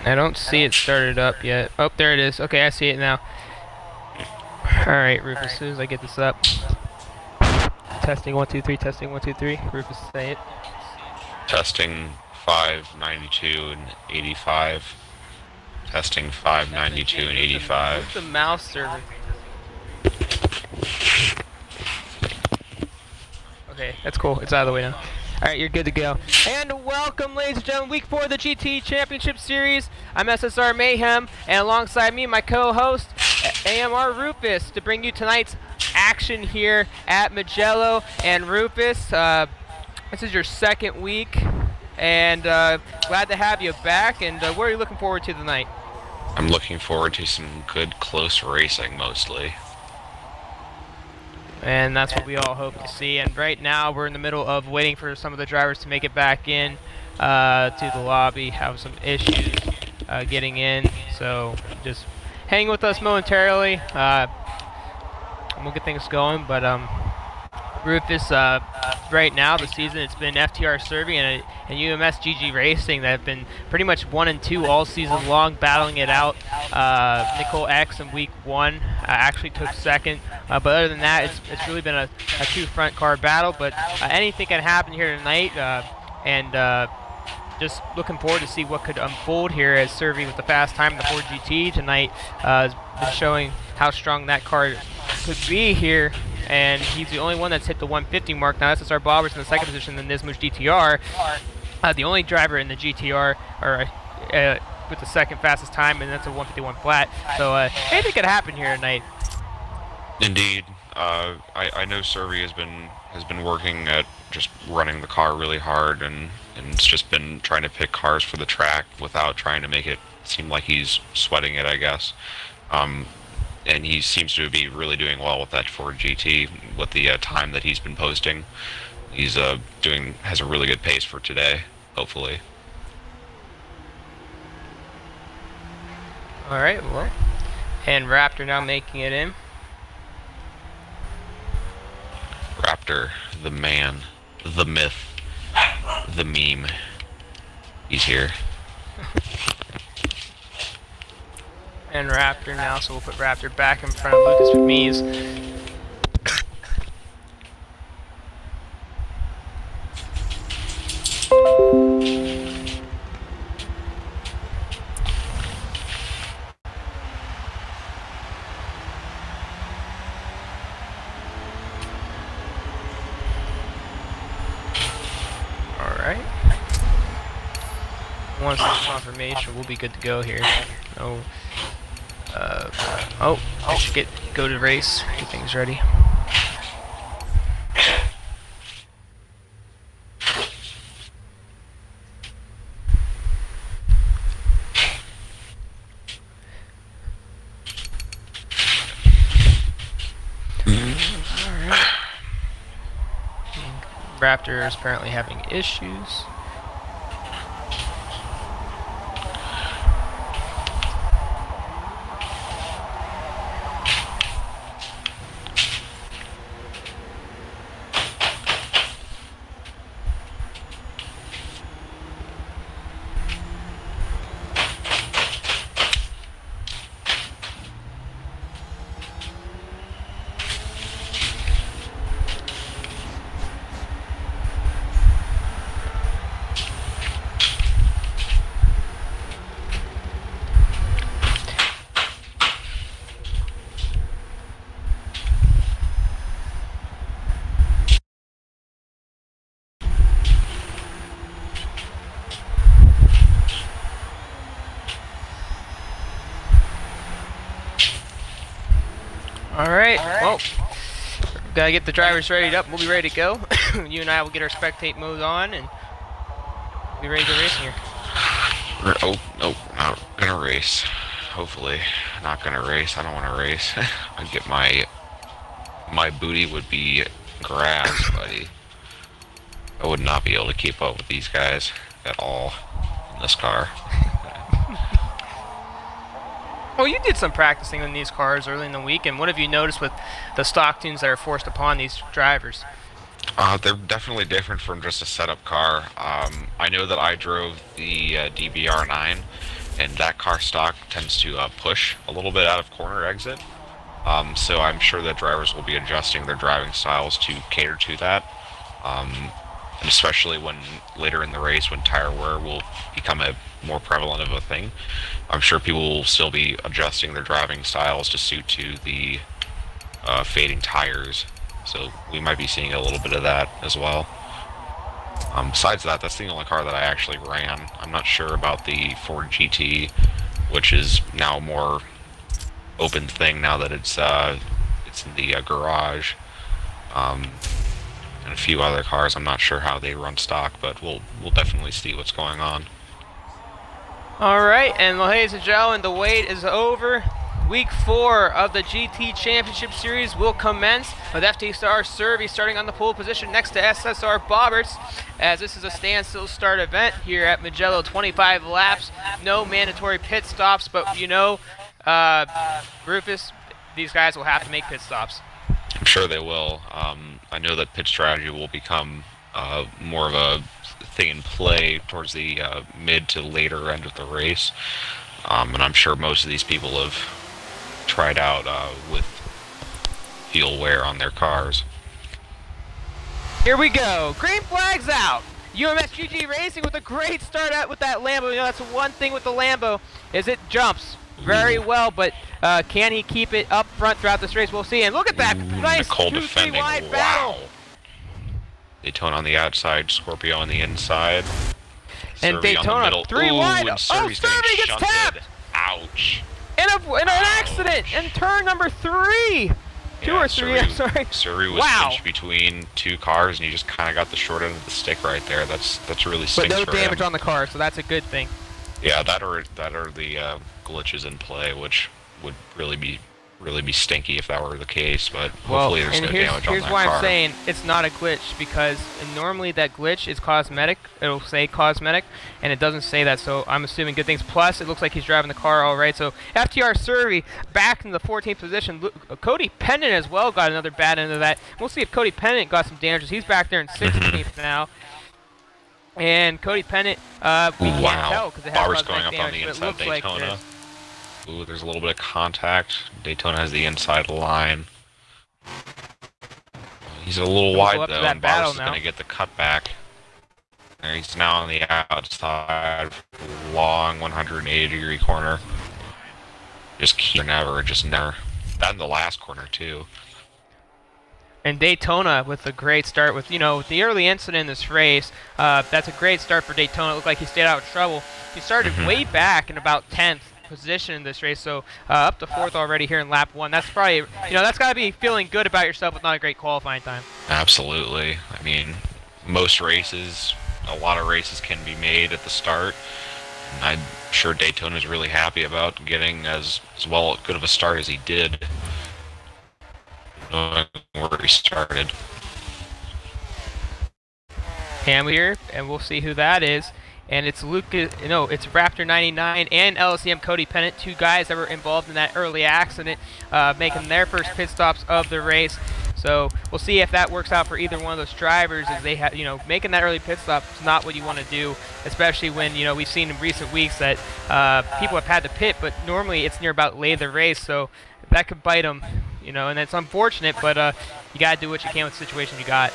I don't see it started up yet. Oh, there it is. Okay, I see it now. Alright, Rufus, as soon as I get this up. Testing 1 2 3, testing 1 2 3. Rufus, say it. Testing 592 and 85. Testing 592 and 85. What's the mouse server? Okay, that's cool. It's out of the way now. Alright, you're good to go. And welcome, ladies and gentlemen, week 4 of the GT Championship Series. I'm SSR Mayhem, and alongside me, my co-host, AMR Rufus, to bring you tonight's action here at Mugello. And Rufus, this is your second week, and glad to have you back. And what are you looking forward to tonight? I'm looking forward to some good close racing, mostly. And that's what we all hope to see. And right now we're in the middle of waiting for some of the drivers to make it back in to the lobby. Have some issues getting in, so just hang with us momentarily and we'll get things going. But Rufus, right now the season, it's been FTR Serving and UMS GG Racing that have been pretty much 1 and 2 all season long, battling it out. Nicole X in week 1 actually took second, but other than that, it's really been a two-front car battle. But anything can happen here tonight, and just looking forward to see what could unfold here as Serving with the fast time in the Ford GT tonight has been showing how strong that car could be here. And he's the only one that's hit the 150 mark. Now SSR Bobber's in the second position in the Nismush GTR. The only driver in the GTR or with the second fastest time, and that's a 151 flat. So anything could happen here tonight. Indeed. I know Survey has been working at just running the car really hard, and it's just been trying to pick cars for the track without trying to make it seem like he's sweating it, I guess. And he seems to be really doing well with that Ford GT with the time that he's been posting. He's has a really good pace for today, hopefully. All right, well, and Raptor now making it in. Raptor, the man, the myth, the meme. He's here. And Raptor now, so we'll put Raptor back in front of Lucas with MEAs. Alright. Once the confirmation, we'll be good to go here. No. Oh, I should go to race, get things ready. Alright. Raptor is apparently having issues. Alright, well, gotta get the drivers readied up. We'll be ready to go. You and I will get our spectate mode on and be ready to race here. Oh, no, not gonna race. Hopefully, not gonna race. I don't want to race. I'd get my booty would be grass, buddy. I would not be able to keep up with these guys at all in this car. Well, you did some practicing in these cars early in the week, and what have you noticed with the stock tunes that are forced upon these drivers? They're definitely different from just a setup car. I know that I drove the DBR9, and that car stock tends to push a little bit out of corner exit. So I'm sure that drivers will be adjusting their driving styles to cater to that. And especially when later in the race, when tire wear will become a more prevalent of a thing, I'm sure people will still be adjusting their driving styles to suit to the fading tires. So we might be seeing a little bit of that as well. Besides that, that's the only car that I actually ran. I'm not sure about the Ford GT, which is now a more open thing now that it's in the garage. And a few other cars, I'm not sure how they run stock, but we'll definitely see what's going on. Alright, and ladies and gentlemen, the wait is over. Week 4 of the GT Championship Series will commence with FTSR Survey starting on the pole position next to SSR Bobberts, as this is a standstill start event here at Mugello. 25 laps, no mandatory pit stops, but you know, Rufus, these guys will have to make pit stops. I'm sure they will. I know that pit strategy will become more of a thing in play towards the mid to later end of the race, and I'm sure most of these people have tried out with fuel wear on their cars. Here we go. Green flag's out. UMSGG Racing with a great start out with that Lambo. You know, that's one thing with the Lambo is it jumps very well, but can he keep it up front throughout this race? We'll see. And look at that nice 2-3 wide battle. Daytona on the outside, Scorpio on the inside. And Survey Daytona on the 3 wide. And Survey's Survey gets shunted. tapped. Ouch. In an accident in turn number 3. Two or three, I'm sorry. Survey was pinched between two cars, and he just kind of got the short end of the stick right there. That's really stinks. But no damage on the car, so that's a good thing. Yeah, that are the glitches in play, which would really be stinky if that were the case. But hopefully there's no damage on that car. Here's why I'm saying it's not a glitch, because normally that glitch is cosmetic. It'll say cosmetic, and it doesn't say that. So I'm assuming good things. Plus, it looks like he's driving the car all right. So FTR Survey back in the 14th position. Cody Pennant as well got another bad end of that. We'll see if Cody Pennant got some damages. He's back there in 16th now. And Cody Pennant, we can't tell because it has Bars going up on the inside Daytona. Like ooh, there's a little bit of contact. Daytona has the inside line. He's a little wide though, and Bars is going to get the cutback. There, he's now on the outside, long 180-degree corner. Just never. That in the last corner too. And Daytona with a great start with, you know, the early incident in this race. That's a great start for Daytona. It looked like he stayed out of trouble. He started way back in about 10th position in this race, so up to 4th already here in lap 1. That's probably, you know, that's got to be feeling good about yourself with not a great qualifying time. Absolutely. I mean, most races, a lot of races can be made at the start. And I'm sure Daytona's really happy about getting as good of a start as he did. Knowing where he started. Cam here, and we'll see who that is. And it's Lucas, no, it's Raptor 99 and LCM Cody Pennant, two guys that were involved in that early accident, making their first pit stops of the race. So we'll see if that works out for either one of those drivers, as they have, you know, making that early pit stop is not what you want to do, especially when, you know, we've seen in recent weeks that people have had to pit, but normally it's near about late in the race, so that could bite them, you know, and it's unfortunate, but you got to do what you can with the situation you got.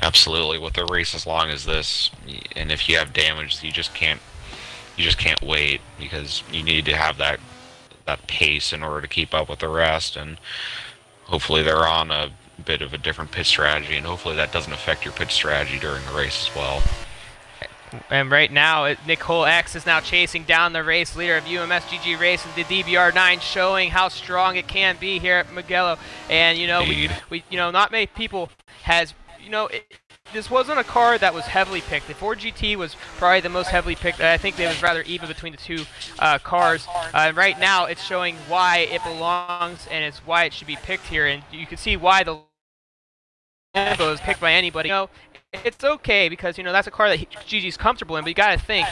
Absolutely. With a race as long as this, and if you have damage, you just can't wait, because you need to have that pace in order to keep up with the rest, and hopefully they're on a bit of a different pit strategy, and hopefully that doesn't affect your pit strategy during the race as well. And right now, Nicole X is now chasing down the race leader of UMSGG Racing, the DBR9, showing how strong it can be here at Mugello. And you know, we you know, not many people has, you know, this wasn't a car that was heavily picked. The Ford GT was probably the most heavily picked. I think it was rather even between the two cars. Right now, it's showing why it belongs and it's why it should be picked here. And you can see why the Lambo is picked by anybody. You know, it's okay because, you know, that's a car that Gigi's comfortable in, but you got to think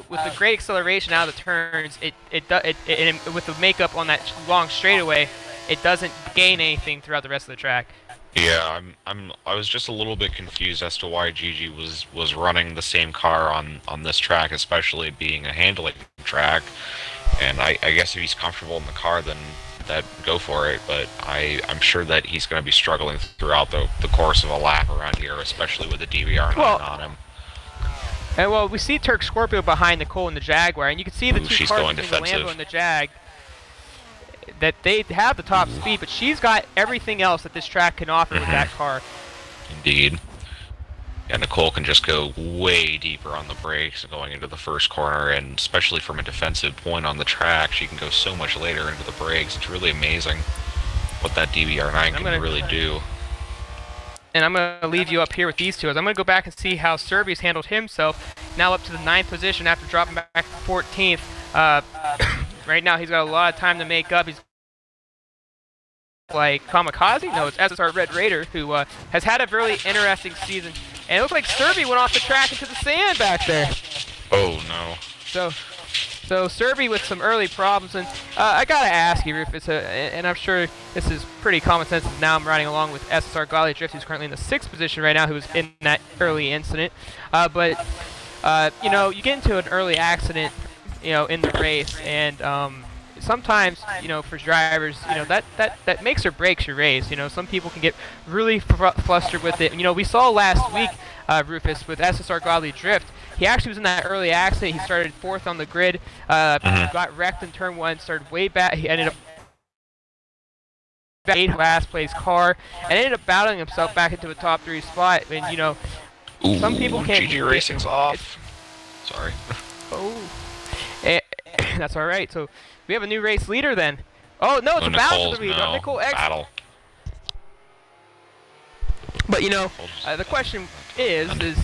with the great acceleration out of the turns, with the makeup on that long straightaway, it doesn't gain anything throughout the rest of the track. Yeah, I was just a little bit confused as to why Gigi was running the same car on this track, especially being a handling track. And I guess if he's comfortable in the car, then that go for it. But I'm sure that he's going to be struggling throughout the course of a lap around here, especially with the DVR9 on him. And well, we see Turk Scorpio behind Nicole in the Jaguar, and you can see the two cars between the Lambo and the Jag, that they have the top speed, but she's got everything else that this track can offer with that car. Indeed. Yeah, Nicole can just go way deeper on the brakes going into the first corner, and especially from a defensive point on the track, she can go so much later into the brakes. It's really amazing what that DVR9 can really do. And I'm going to leave you up here with these two. As I'm going to go back and see how Serby's handled himself. Now up to the 9th position after dropping back to 14th. Right now he's got a lot of time to make up. He's like Kamikaze? No, it's SSR Red Raider, who has had a really interesting season. And it looks like Serby went off the track into the sand back there. Oh, no. So Serby with some early problems, and I gotta ask you, Rufus, and I'm sure this is pretty common sense. Now I'm riding along with SSR Golly Drift, who's currently in the 6th position right now, who was in that early incident. But you know, you get into an early accident, you know, in the race, and sometimes, you know, for drivers, you know, that makes or breaks your race. You know, some people can get really flustered with it. You know, we saw last week, Rufus, with SSR Godly Drift. He actually was in that early accident. He started 4th on the grid, got wrecked in turn 1, started way back. He ended up 8th last place car, and ended up battling himself back into a top 3 spot. And you know, some people can't. GG Racing's off. Sorry. Oh, that's all right. So we have a new race leader then. Oh no, it's a battle for the lead. Nicole X. Battle. But you know, the question is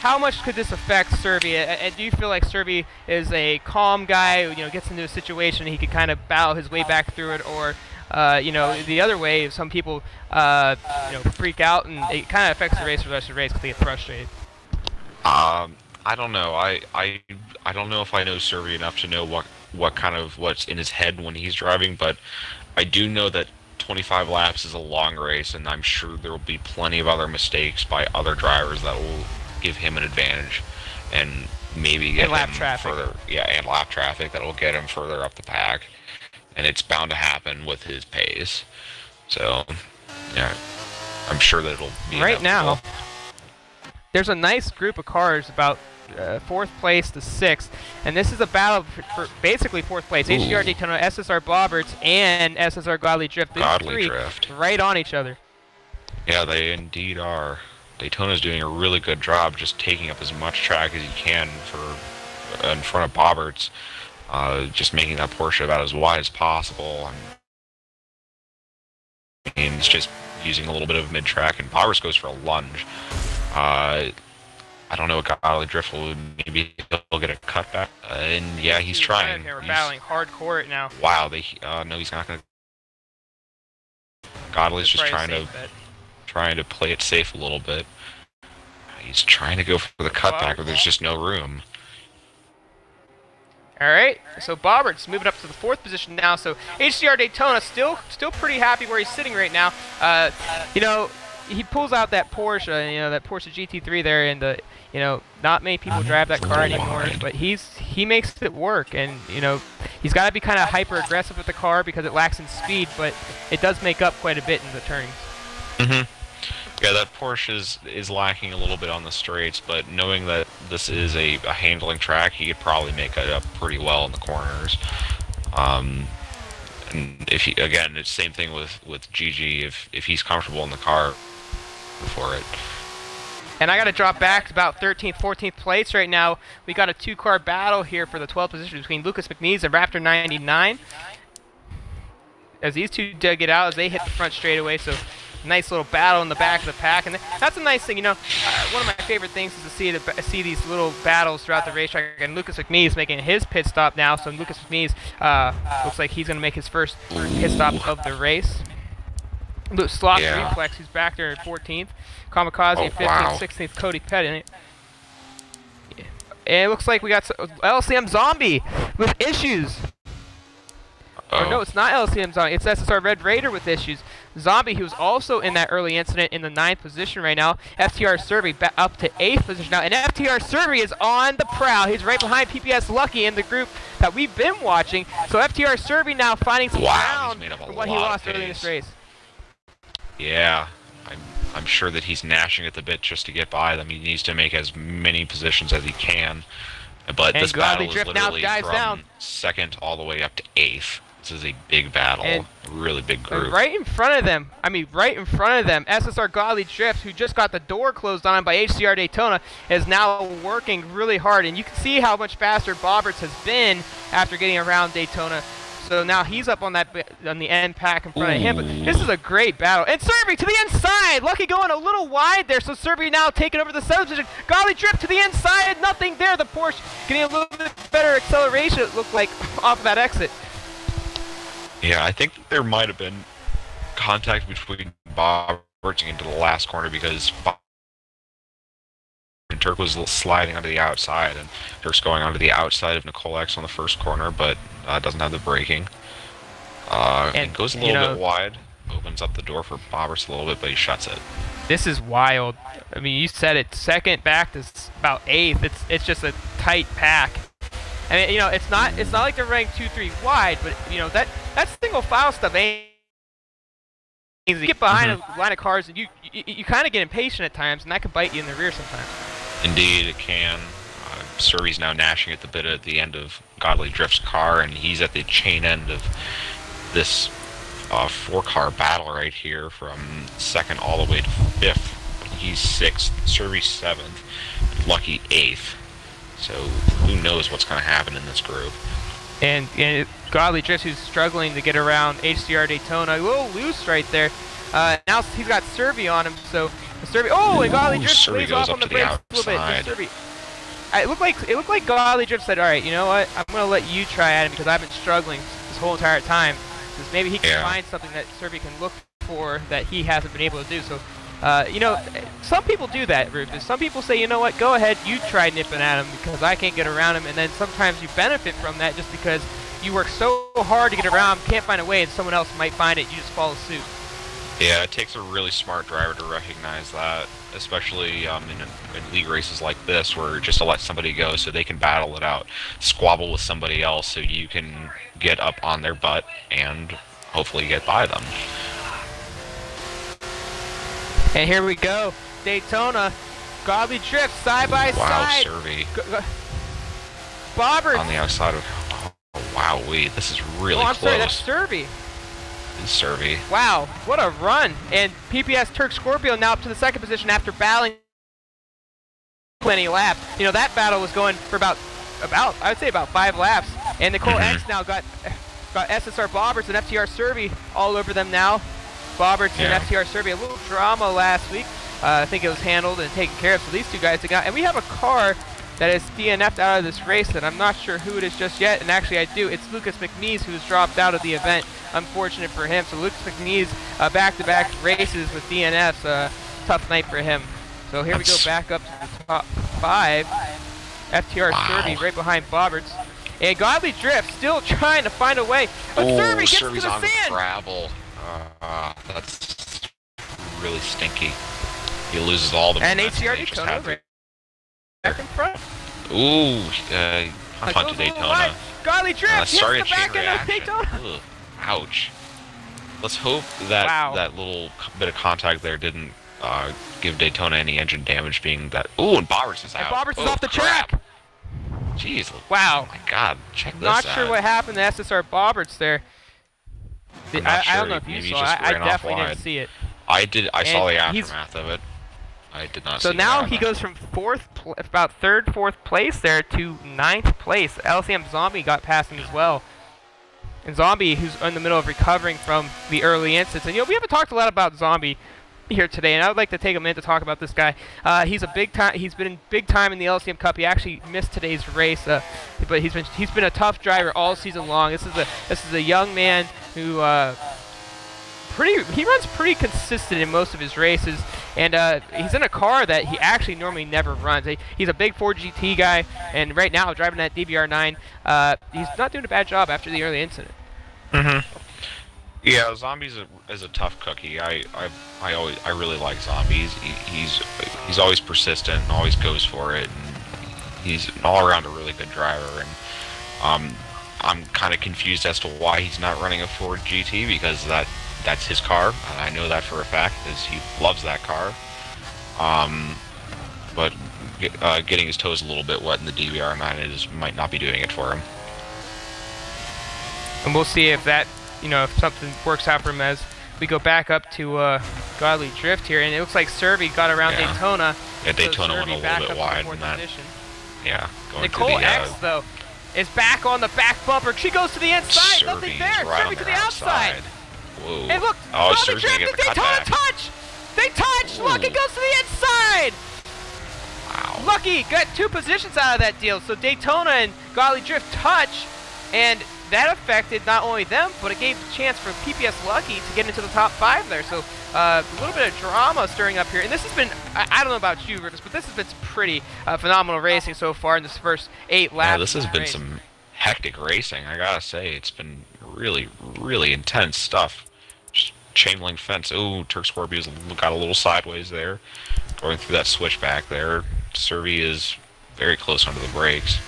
how much could this affect Serby? And do you feel like Serby is a calm guy who, you know, gets into a situation, he could kind of battle his way back through it, or you know, the other way, some people you know, freak out and it kind of affects the race for the rest of the race because they get frustrated? I don't know. I don't know if I know Serby enough to know what's in his head when he's driving, but I do know that 25 laps is a long race, and I'm sure there will be plenty of other mistakes by other drivers that will give him an advantage, and maybe get him further. Yeah, and lap traffic that will get him further up the pack, and it's bound to happen with his pace. So, yeah, I'm sure that it'll be right now. There's a nice group of cars about 4th place to 6th, and this is a battle for basically 4th place. HDR Daytona, SSR Bobberts, and SSR Godly Drift. These three right on each other. Yeah, they indeed are. Daytona's doing a really good job just taking up as much track as he can for in front of Bobberts, just making that Porsche about as wide as possible. And it's just using a little bit of mid-track, and Bobberts goes for a lunge. I don't know what Godly Drift will, maybe he'll get a cutback, and yeah, he's trying. We're battling hardcore right now. Wow, no, he's not gonna. Godly's just trying to play it safe a little bit. He's trying to go for the cutback, but there's just no room. All right, so Bobbert's moving up to the 4th position now. So HDR Daytona still pretty happy where he's sitting right now. You know, he pulls out that Porsche, you know, that Porsche GT3 there, and you know, not many people drive that car anymore, but he makes it work, and you know, he's got to be kind of hyper aggressive with the car because it lacks in speed, but it does make up quite a bit in the turnings. Yeah, that Porsche is lacking a little bit on the straights, but knowing that this is a handling track, he could probably make it up pretty well in the corners. And if again, it's the same thing with GG. If he's comfortable in the car, for it. And I got to drop back to about 13th, 14th place right now. We got a 2-car battle here for the 12th position between Lucas McNeese and Raptor 99. As these two dug it out as they hit the front straightaway, so nice little battle in the back of the pack, and that's a nice thing, you know. One of my favorite things is to see these little battles throughout the racetrack. And Lucas McNeese making his pit stop now, so Lucas McNeese looks like he's going to make his first pit stop of the race. Sloth Reflex, who's back there at 14th. Kamikaze 15th, 16th. Cody Pettit. And it looks like we got LCM Zombie with issues. Or no, it's not LCM Zombie. It's SSR Red Raider with issues. Zombie, who's also in that early incident, in the 9th position right now. FTR Survey up to 8th position now, and FTR Survey is on the prowl. He's right behind PPS Lucky in the group that we've been watching. So FTR Survey now finding some ground from what he lost early in this race. Yeah, I'm sure that he's gnashing at the bit just to get by them. He needs to make as many positions as he can. But this battle is literally from 2nd all the way up to 8th. This is a big battle, a really big group. Right in front of them, right in front of them, SSR Godly Drift, who just got the door closed on him by HCR Daytona, is now working really hard. And you can see how much faster Bobberts has been after getting around Daytona. So now he's up on the end pack in front of him. But this is a great battle. And Survey to the inside. Lucky going a little wide there. So Survey now taking over the 7th position. Godly Drift to the inside. Nothing there. The Porsche getting a little bit better acceleration, it looked like, off of that exit. Yeah, I think there might have been contact between Bobberts into the last corner because Turk was sliding onto the outside, and Turk's going onto the outside of Nicole X on the first corner, but doesn't have the braking. And goes a little bit wide, opens up the door for Bobberts a little bit, but he shuts it. This is wild. I mean, you said it, 2nd back to about 8th. It's just a tight pack. I mean, it's not like they're running 2-3 wide, but that single file stuff ain't easy. You get behind a line of cars, and you kind of get impatient at times, and that can bite you in the rear sometimes. Indeed, it can. Survey's now gnashing at the bit at the end of Godly Drift's car, and he's at the chain end of this 4-car battle right here from 2nd all the way to 5th. He's 6th, Survey 7th, Lucky 8th. So who knows what's going to happen in this group. And Godly Drift, who's struggling to get around HCR Daytona, a little loose right there. Now he's got Survey on him, so Survey. Oh, and Godly Drift lays off on the brakes a little bit. Survey. It looked like Godly Drift said, "All right, you know what? I'm going to let you try at him because I've been struggling this whole entire time. Because maybe he can find something that Survey can look for that he hasn't been able to do." So, some people do that, Rufus. Some people say, you know what? Go ahead, you try nipping at him because I can't get around him. And then sometimes you benefit from that just because you work so hard to get around him, can't find a way, and someone else might find it. You just follow suit. Yeah, it takes a really smart driver to recognize that, especially in league races like this, where just to let somebody go so they can battle it out, squabble with somebody else so you can get up on their butt and hopefully get by them. And here we go, Daytona, Godly Drift side by side. Wow, Survey. Bobberts on the outside of. Oh, wow, this is really close. I'm sorry, that's Survey. Survey. Wow, what a run! And PPS Turk Scorpio now up to the 2nd position after battling plenty laps. That battle was going for about I would say about 5 laps. And Nicole X now got SSR Bobberts and FTR Survey all over them now. Bobberts and FTR Survey, a little drama last week. I think it was handled and taken care of. So these two guys have got, and we have a car that is DNF'd out of this race, and I'm not sure who it is just yet. And actually, I do. It's Lucas McNeese who's dropped out of the event. Unfortunate for him. So Lucas McNeese, back-to-back races with DNFs. Tough night for him. So here we go, back up to the top 5. FTR Survey right behind Bobberts. And Godly Drift still trying to find a way. But Survey gets to the sand. The gravel. That's really stinky. He loses all the momentum. And HCR Daytona right back in front. Ooh, hunt to Daytona. Godly Drift sorry, hits the back end of Daytona. Ugh, ouch. Let's hope that that little bit of contact there didn't give Daytona any engine damage, being that. Ooh, and Bobberts is out. And Bobberts is off the track. Jeez. Wow. Oh my God. Check this out. Not out. sure what happened to SSR Bobberts there. I don't know if you Maybe saw. I definitely didn't see it. I did. I saw the aftermath of it. I did not. So now he goes from about 3rd, 4th place there to 9th place. LCM Zombie got past him as well. And Zombie, who's in the middle of recovering from the early incidents. And we haven't talked a lot about Zombie here today, and I would like to take a minute to talk about this guy. He's been big time in the LCM Cup. He actually missed today's race, but he's been a tough driver all season long. This is a young man who he runs pretty consistent in most of his races, and he's in a car that he actually normally never runs. He's a big 4 GT guy, and right now driving that DBR9, he's not doing a bad job after the early incident. Yeah, Zombies is a tough cookie. I really like Zombies. He's always persistent and always goes for it. And he's all around a really good driver. And I'm kind of confused as to why he's not running a Ford GT because that's his car. And I know that for a fact because he loves that car. But getting his toes a little bit wet in the DBR9 might not be doing it for him. And we'll see if that, if something works out for him as we go back up to Godly Drift here. And it looks like Serby got around Daytona. Yeah, Daytona went a little bit wide in that. Yeah, going Nicole to the, X, though, is back on the back bumper. She goes to the inside. Nothing there. Right Serby to the outside. Whoa. And look, Godly Drift and Daytona touch. They touch. Ooh. Look, it goes to the inside. Wow. Lucky got 2 positions out of that deal. So Daytona and Godly Drift touch, and that affected not only them, but it gave a chance for PPS Lucky to get into the top 5 there. So a little bit of drama stirring up here. And this has been, I don't know about you, Rivers, but this has been some pretty phenomenal racing so far in this first 8 laps. Yeah, this has been some hectic racing, I gotta say. It's been really, really intense stuff. Just chain link fence. Oh, Turk Scorpio's got a little sideways there. Going through that switchback there. Serby is very close under the brakes.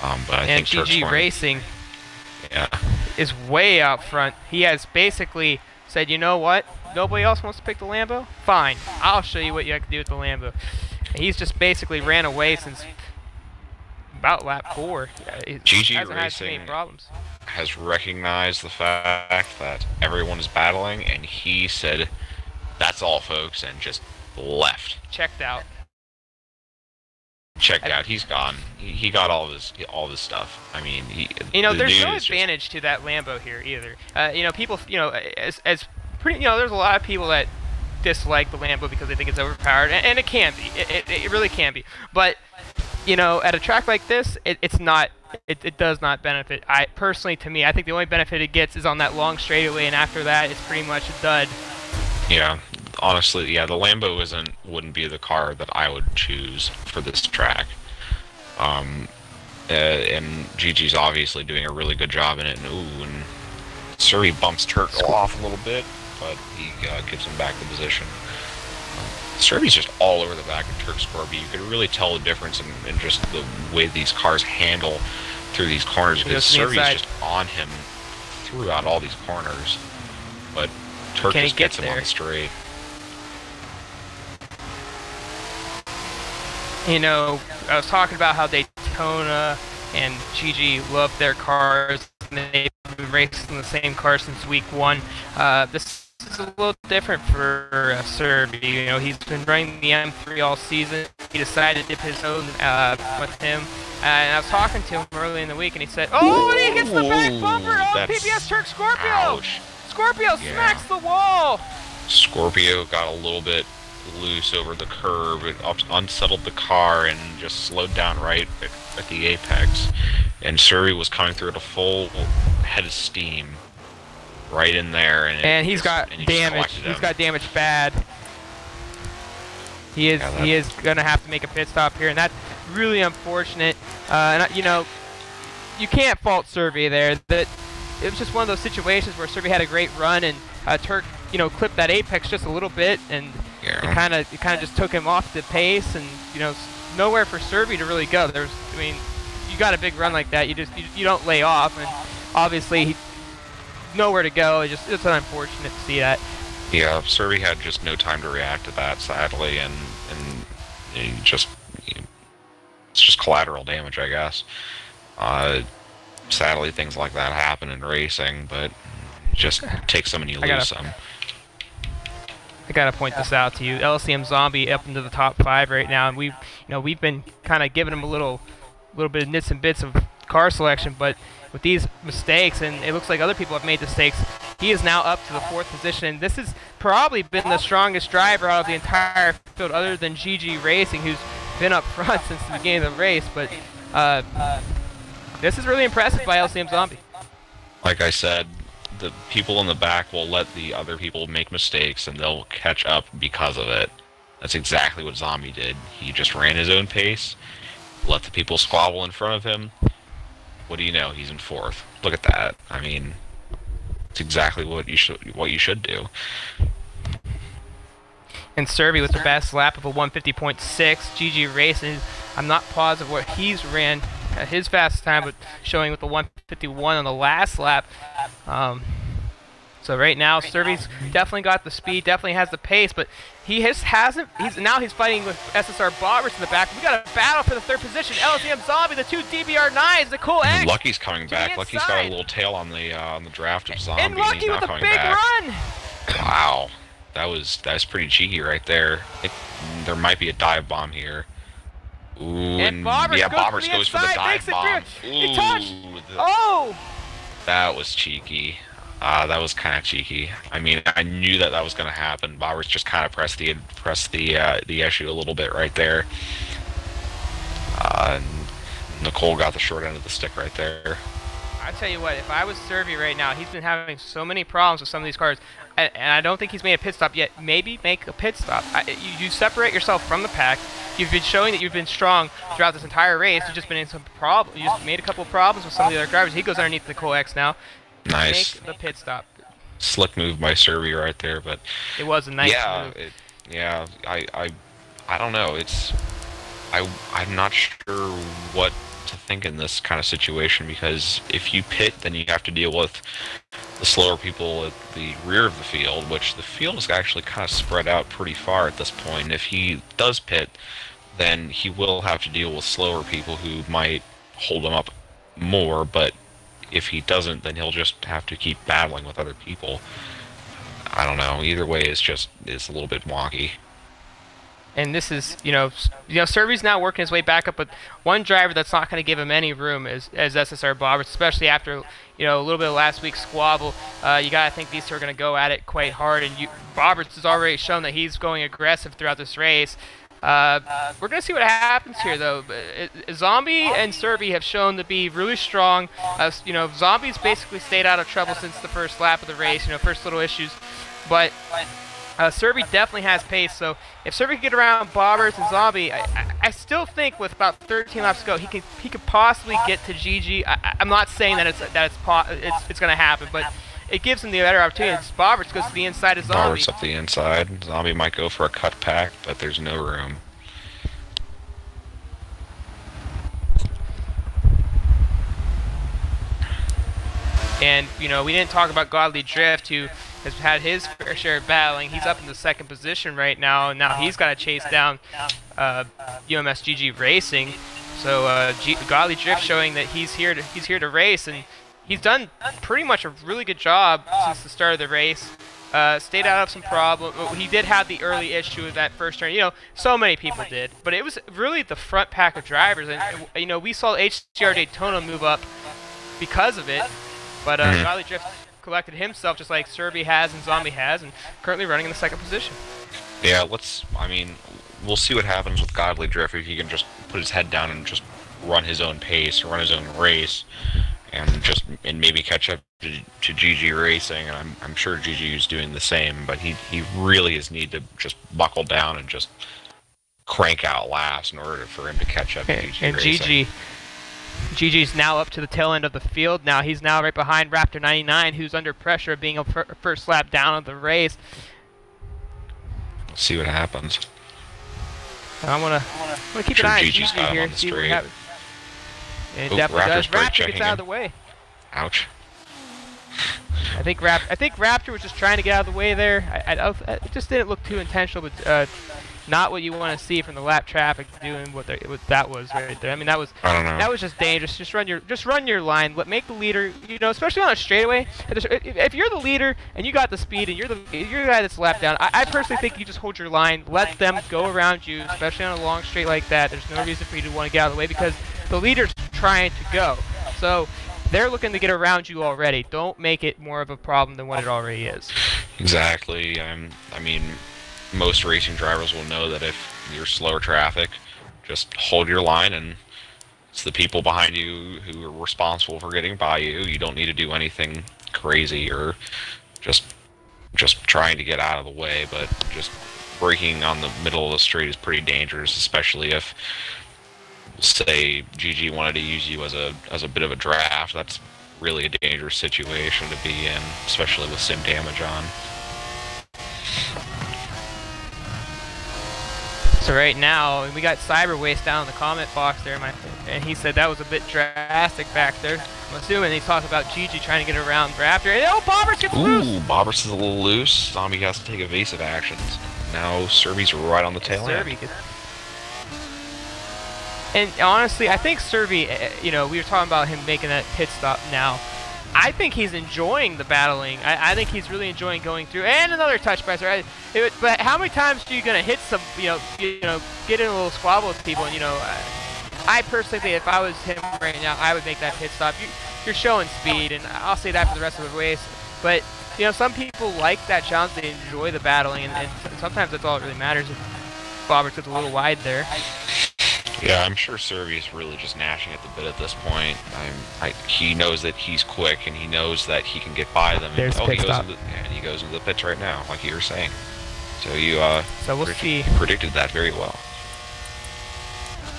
But I think GG Racing yeah, is way out front. He has basically said, you know what? Nobody else wants to pick the Lambo? Fine. I'll show you what you have to do with the Lambo. And he's just basically ran away since about lap 4. GG Racing has recognized the fact that everyone is battling, and he said, that's all, folks, and just left. Checked out. Checked out. He's gone. He got all this stuff. I mean, there's no advantage to that Lambo here either. People, as pretty, there's a lot of people that dislike the Lambo because they think it's overpowered, and it can be. It really can be. But at a track like this, it's not. It does not benefit. Personally, to me, I think the only benefit it gets is on that long straightaway, and after that, it's pretty much a dud. Yeah. Honestly, yeah, the Lambo wouldn't be the car that I would choose for this track. And GG's obviously doing a really good job in it. And Serby bumps Turk off a little bit, but he gives him back the position. Serby's just all over the back of Turk Scorpio. You could really tell the difference in just the way these cars handle through these corners, because Serby's just on him throughout all these corners. But Turk just gets him on the straight. I was talking about how Daytona and GG love their cars, and they've been racing the same car since week 1. This is a little different for Serby. He's been running the M3 all season. He decided to dip his own with him. And I was talking to him early in the week, and he said, "Oh, and he hits the back bumper! Oh, PPS Turk Scorpio! Ouch. Scorpio smacks the wall!" Scorpio got a little bit loose over the curb. It unsettled the car and just slowed down right at the apex. And Serby was coming through at a full head of steam right in there. And he's got damage. He's got damage bad. He is gonna have to make a pit stop here, and that's really unfortunate. You can't fault Serby there. That it was just one of those situations where Serby had a great run, and Turk, clipped that apex just a little bit, and it kind of just took him off the pace, and nowhere for Serby to really go. You got a big run like that, you don't lay off, and obviously nowhere to go. It's unfortunate to see that. Yeah, Serby had just no time to react to that, sadly, and it's just collateral damage, I guess. Sadly, things like that happen in racing, but just take some and you lose some. I gotta point this out to you. LCM Zombie up into the top 5 right now, and we've been kind of giving him a little bit of nits and bits of car selection, but with these mistakes, and it looks like other people have made mistakes, he is now up to the 4th position. This has probably been the strongest driver out of the entire field, other than GG Racing, who's been up front since the beginning of the race. But this is really impressive by LCM Zombie. Like I said, the people in the back will let the other people make mistakes, and they'll catch up because of it. That's exactly what Zombie did. He just ran his own pace, let the people squabble in front of him. What do you know? He's in 4th. Look at that. I mean, It's exactly what you should do. And Serby with the best lap of a 150.6. GG Racing, I'm not positive what he's ran at his fastest time, but showing with the 151 on the last lap. So right now, Serby's definitely got the speed, definitely has the pace, but he hasn't. He's fighting with SSR Bobbers in the back. We got a battle for the third position. LSM Zombie, the two DBR9s, the cool X. Lucky's coming back. Lucky's got a little tail on the draft of Zombie, and Lucky he's not with a coming big back. run. Wow, that's pretty cheeky right there. I think there might be a dive bomb here. Ooh, and Bobbers yeah, goes Bobbers goes for the dive bomb. He touched. Oh, that was cheeky. That was kind of cheeky. I mean, I knew that was going to happen. Bobbers just kind of pressed the issue a little bit right there. Nicole got the short end of the stick right there. I tell you what, if I was Serby right now, he's been having so many problems with some of these cars, and I don't think he's made a pit stop yet. Maybe make a pit stop. You separate yourself from the pack. You've been showing that you've been strong throughout this entire race. You've just been in some problems. You just made a couple of problems with some of the other drivers. He goes underneath the Nicole X now. Nice. Make the pit stop. Slick move by Serby right there, but it was a nice move. I don't know. I'm not sure what to think in this kind of situation, because if you pit, then you have to deal with the slower people at the rear of the field, which the field is actually kind of spread out pretty far at this point. If he does pit, then he will have to deal with slower people who might hold him up more, but if he doesn't, then he'll just have to keep battling with other people. I don't know. Either way, it's a little bit wonky. And this is, Serby's now working his way back up, but one driver that's not going to give him any room is SSR Bobbers, especially after, a little bit of last week's squabble. You got to think these two are going to go at it quite hard, and Bobbers has already shown that he's going aggressive throughout this race. We're going to see what happens here, though. Zombie and Serby have shown to be really strong. Zombie's basically stayed out of trouble since the first lap of the race, first little issues. But Serby definitely has pace, so if Serby can get around Bobbers and Zombie, I still think with about 13 laps to go, he could possibly get to GG. I'm not saying that it's going to happen, but it gives him the better opportunity. Bobbers goes to the inside of Zombie. Bobbers up the inside. Zombie might go for a cut pack, but there's no room. And, we didn't talk about Godly Drift, who has had his fair share of battling. He's up in the second position right now, and now he's got to chase down UMSGG Racing. So Godly Drift showing that he's here to race, and he's done pretty much a really good job since the start of the race. Stayed out of some problems. He did have the early issue with that first turn. So many people did. But it was really the front pack of drivers. And, we saw HCR Daytona move up because of it. But Godly Drift collected himself just like Serby has and Zombie has, and currently running in the second position. Yeah, we'll see what happens with Godly Drift if he can just put his head down and just run his own pace, run his own race, and maybe catch up to GG Racing. And I'm sure GG is doing the same, but he really is need to just buckle down and just crank out laps in order for him to catch up to GG Racing. GG's now up to the tail end of the field. Now he's right behind Raptor 99, who's under pressure of being a first lap down of the race. Let's see what happens. I want to keep an eye on GG here and see what happens. It definitely does. Raptor gets out of the way. Ouch. I think Raptor was just trying to get out of the way there. It just didn't look too intentional, but not what you want to see from the lap traffic doing what that was right there. I mean, that was just dangerous. Just run your line. Make the leader. Especially on a straightaway. If you're the leader and you got the speed and you're the guy that's lapped down, I personally think you just hold your line. Let them go around you, especially on a long straight like that. There's no reason for you to want to get out of the way because the leader's trying to go. So they're looking to get around you already. Don't make it more of a problem than what it already is. Exactly. I mean, most racing drivers will know that if you're slower traffic, just hold your line, and it's the people behind you who are responsible for getting by you. You don't need to do anything crazy or just trying to get out of the way, but just braking on the middle of the street is pretty dangerous, especially if, say, GG wanted to use you as a bit of a draft. That's really a dangerous situation to be in, especially with sim damage on. So right now, we got Cyber Waste down in the comment box there, and he said that was a bit drastic back there. I'm assuming he's talking about Gigi trying to get around Raptor. And oh, Bobbers gets loose! Ooh, Bobbers is a little loose. Zombie has to take evasive actions. Now Servy's right on the tail end. And honestly, I think Servy, you know, we were talking about him making that pit stop now. I think he's enjoying the battling. I think he's really enjoying going through. And another touch by Servy. But how many times are you going to hit some, you know, get in a little squabble with people? And, you know, I personally think if I was him right now, I would make that pit stop. You're showing speed, and I'll say that for the rest of the race. But, you know, some people like that challenge. They enjoy the battling, and sometimes that's all that really matters. If Bobbers gets a little wide there. Yeah, I'm sure Servy's really just gnashing at the bit at this point. He knows that he's quick, and he knows that he can get by them. There's pit stop. He goes into the pits right now, like you were saying. So you so we'll see. Predicted that very well.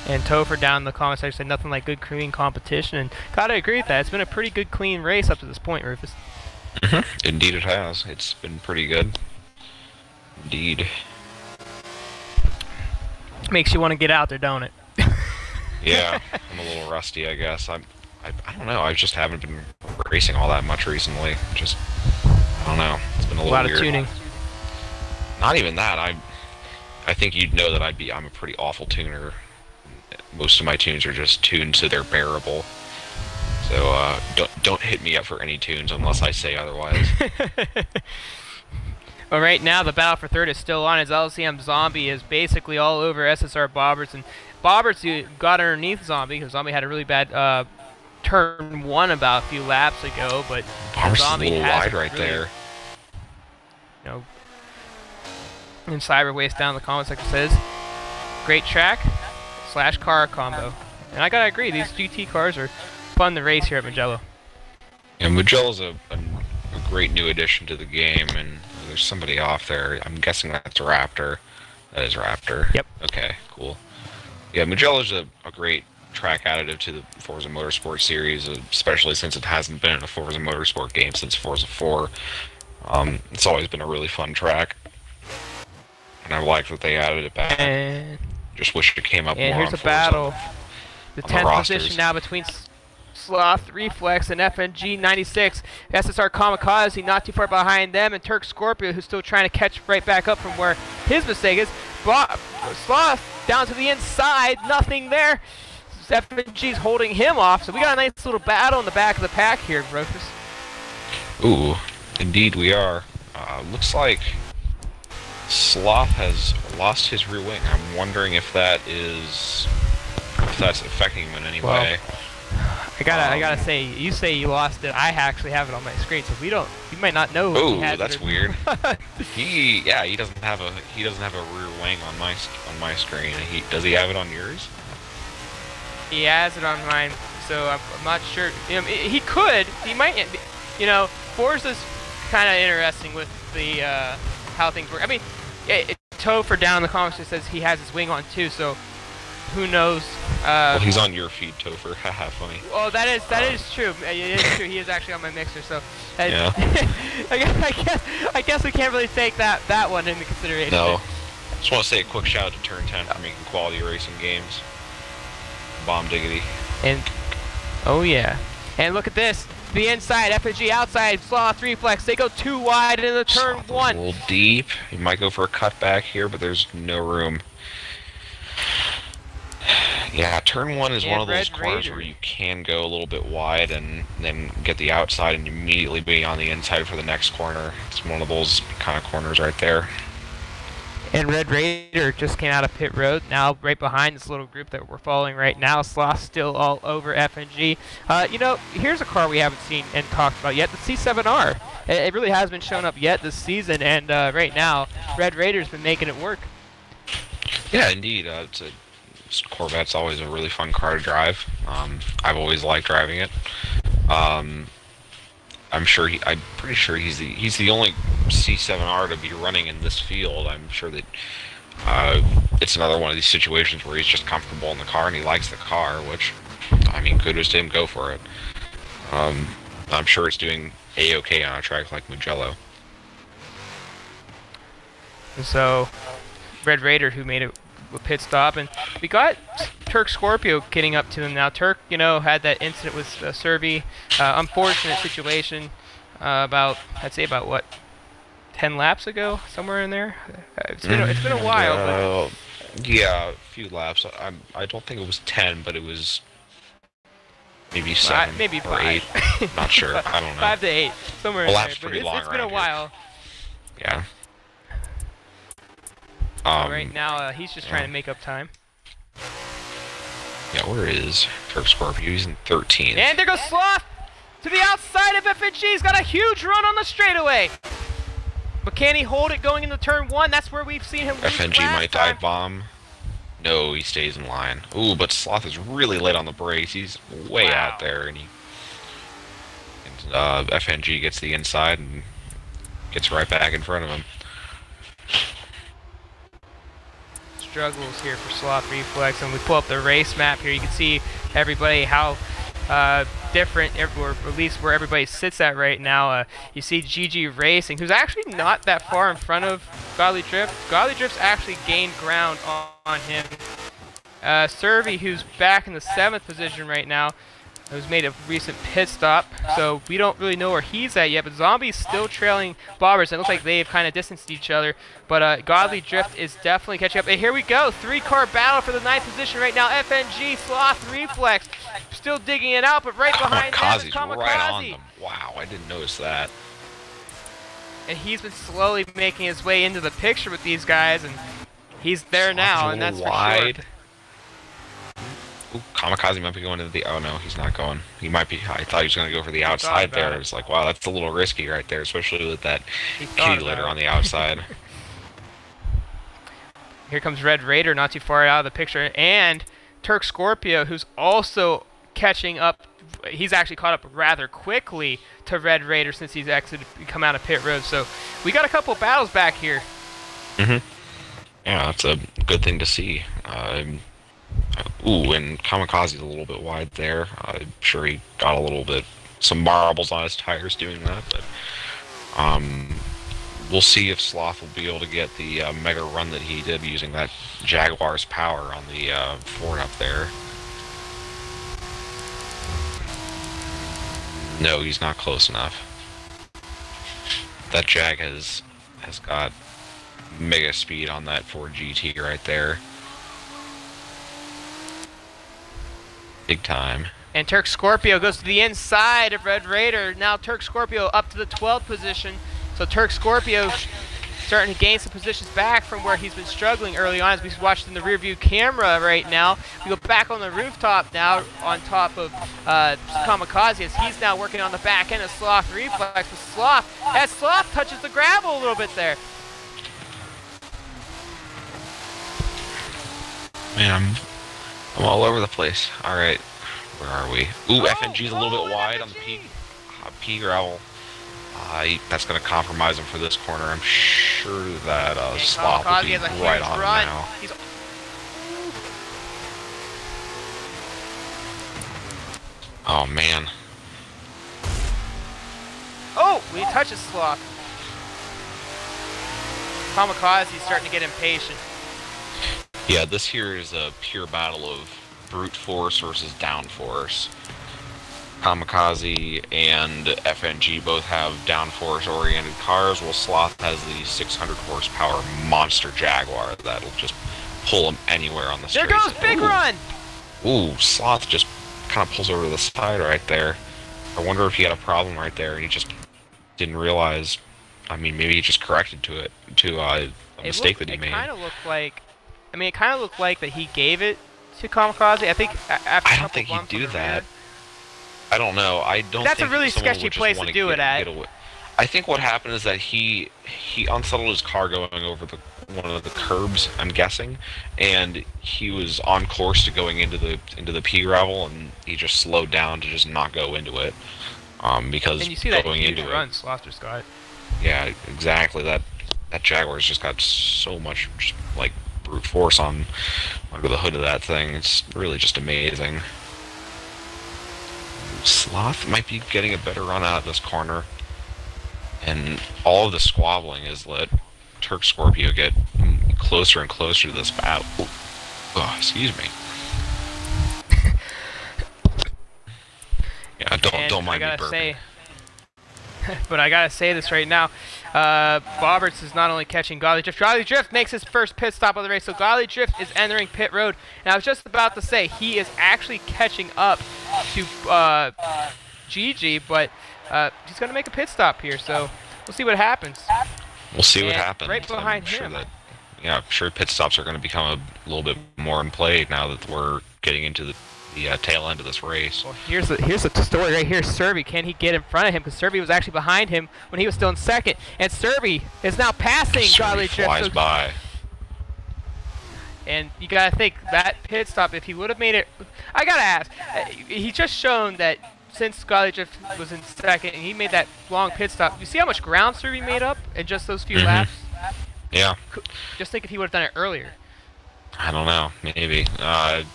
And Topher down in the comments section said nothing like good clean competition, and gotta agree with that. It's been a pretty good clean race up to this point, Rufus. Indeed it has. It's been pretty good. Indeed. Makes you want to get out there, don't it? Yeah, I'm a little rusty, I guess. I don't know. I just haven't been racing all that much recently. Just, I don't know. It's been a little weird. A lot of tuning. Not even that. I think you'd know that I'm a pretty awful tuner. Most of my tunes are just tuned so they're bearable. So don't hit me up for any tunes unless I say otherwise. Well, right now the battle for third is still on as LCM Zombie is basically all over SSR Bobbers, and Bobbers got underneath Zombie because Zombie had a really bad turn one about a few laps ago, but Zombie is a little wide right really, there. You know, and Cyber Waste down in the comment section says, great track / car combo. And I gotta agree, these GT cars are fun to race here at Mugello. And Mugello's a great new addition to the game, and there's somebody off there. I'm guessing that's Raptor. That is Raptor. Yep. Okay, cool. Yeah, Mugello's a great track additive to the Forza Motorsport series, especially since it hasn't been in a Forza Motorsport game since Forza 4. It's always been a really fun track, and I like that they added it back. And just wish it came up more. And here's a battle. The 10th position now between Sloth, Reflex, and FNG 96. SSR Kamikaze not too far behind them, and Turk Scorpio, who's still trying to catch right back up from where his mistake is. Sloth down to the inside, nothing there. FNG's holding him off, so we got a nice little battle in the back of the pack here, Rufus. Ooh, indeed we are. Looks like Sloth has lost his rear wing. I'm wondering if that's affecting him in any way. I gotta say, you say you lost it. I actually have it on my screen, so you might not know. Oh, that's weird. he doesn't have a rear wing on my screen. Does he have it on yours? He has it on mine, so I'm not sure. You know, he could. He might. You know, Forza's kind of interesting with the how things work. I mean, Topher down in the comments just says he has his wing on too, so who knows? Well, he's on your feed, Topher. Haha, funny. Oh, that is true. It is true. He is actually on my mixer, so yeah. I guess we can't really take that one into consideration. No. Just want to say a quick shout out to Turn 10 for making quality racing games. Bomb diggity. And oh yeah. And look at this. The inside, FNG outside, Sloth, Reflex. They go too wide into the turn one. A little deep. You might go for a cutback here, but there's no room. Yeah, turn one is one of those corners where you can go a little bit wide and then get the outside and immediately be on the inside for the next corner. It's one of those kind of corners right there. And Red Raider just came out of pit road, now right behind this little group that we're following right now. Sloth still all over FNG. You know, here's a car we haven't seen and talked about yet, the C7R. It really hasn't been shown up yet this season, and right now, Red Raider's been making it work. Yeah, indeed. Corvette's always a really fun car to drive. I've always liked driving it. I'm pretty sure he's the only C7R to be running in this field. I'm sure that it's another one of these situations where he's just comfortable in the car and he likes the car, which, I mean, kudos to him, go for it. I'm sure it's doing A-OK on a track like Mugello. And so, Red Raider, who made a pit stop, and we got Turk Scorpio getting up to him now. Turk, you know, had that incident with Servi, unfortunate situation. I'd say about what, 10 laps ago, somewhere in there. It's been a while. But yeah, a few laps. I don't think it was 10, but it was maybe 7, maybe or 5. 8. Not sure. I don't know. 5 to 8, somewhere in A there. lap's pretty long. It's been a while. Yeah. Right now, he's just trying to make up time. Yeah, where is Turk Scorpio? He's in 13th. And there goes Sloth to the outside of FNG. He's got a huge run on the straightaway. But can he hold it going into turn 1? That's where we've seen him lose FNG last might time. dive bomb. No, he stays in line. Ooh, but Sloth is really late on the brakes. He's way out there, and FNG gets the inside and gets right back in front of him. Struggles here for Sloth Reflex, and we pull up the race map here. You can see everybody how different, or at least where everybody sits at right now. You see GG Racing, who's actually not that far in front of Godly Drift. Godly Drift's actually gained ground on him. Servi, who's back in the 7th position right now, who's made a recent pit stop, so we don't really know where he's at yet, but Zombie's still trailing Bobbers. It looks like they've kind of distanced each other, but Godly Drift is definitely catching up. And here we go, 3-car battle for the 9th position right now. FNG, Sloth, Reflex, still digging it out, but right behind them is Kamikaze. Right on them. Wow, I didn't notice that. And he's been slowly making his way into the picture with these guys, and he's there now, and that's wide. For sure. Ooh, Kamikaze might be going into the... Oh, no, he's not going. He might be... I thought he was going to go for the outside there. I was like, wow, that's a little risky right there, especially with that kitty litter on the outside. Here comes Red Raider, not too far out of the picture, and Turk Scorpio, who's also catching up. He's actually caught up rather quickly to Red Raider since he's come out of pit road. So we got a couple battles back here. Yeah, that's a good thing to see. Ooh, and Kamikaze's a little bit wide there. I'm sure he got some marbles on his tires doing that, but we'll see if Sloth will be able to get the mega run that he did using that Jaguar's power on the Ford up there. No, he's not close enough. That Jag has got mega speed on that Ford GT right there. Big time. And Turk Scorpio goes to the inside of Red Raider. Now Turk Scorpio up to the 12th position. So Turk Scorpio starting to gain some positions back from where he's been struggling early on, as we watched in the rear view camera right now. We go back on the rooftop now on top of Kamikaze, as he's now working on the back end of Sloth Reflex. But Sloth touches the gravel a little bit there. Man, I'm all over the place. Alright, where are we? Ooh, FNG's a little bit wide on the P gravel. That's going to compromise him for this corner. I'm sure that Sloth will be right on him now. Oh, man. Oh, he touches Sloth. Kamikaze's starting to get impatient. Yeah, this here is a pure battle of brute force versus downforce. Kamikaze and FNG both have downforce oriented cars, while Sloth has the 600 horsepower monster Jaguar that'll just pull him anywhere on the street. There goes Big Run! Ooh, Sloth just kind of pulls over to the side right there. I wonder if he had a problem right there and he just didn't realize. I mean, maybe he just corrected to a mistake that he made. It kind of looked like, that he gave it to Kamikaze. I think after I don't think he'd do that. I don't know. I don't. That's think a really sketchy place to do it at. I think what happened is that he unsettled his car going over one of the curbs, I'm guessing, and he was on course to going into the pea gravel, and he just slowed down to just not go into it. Because and you see that going huge into run Sloth just got. Yeah, exactly. That Jaguar's just got so much like brute force under the hood of that thing. It's really just amazing. Sloth might be getting a better run out of this corner. And all of the squabbling has let Turk Scorpio get closer and closer to this battle. Oh, excuse me. Yeah, don't mind me burping. But I gotta say this right now. Roberts is not only catching Godly Drift. Godly Drift makes his first pit stop of the race. So Godly Drift is entering pit road. And I was just about to say he is actually catching up to Gigi, but he's gonna make a pit stop here. So we'll see what happens. We'll see what happens. Right behind him. I'm sure pit stops are going to become a little bit more in play now that we're getting into the tail end of this race. Well, here's the story right here. Serby, can he get in front of him? Because Serby was actually behind him when he was still in second, and Serby is now passing Godly Drift. Flies by. And you gotta think that pit stop, if he would have made it, I gotta ask. He just shown that since Godly Drift was in second and he made that long pit stop. You see how much ground Serby made up in just those few laps? Yeah. Just think if he would have done it earlier. I don't know. Maybe. I'm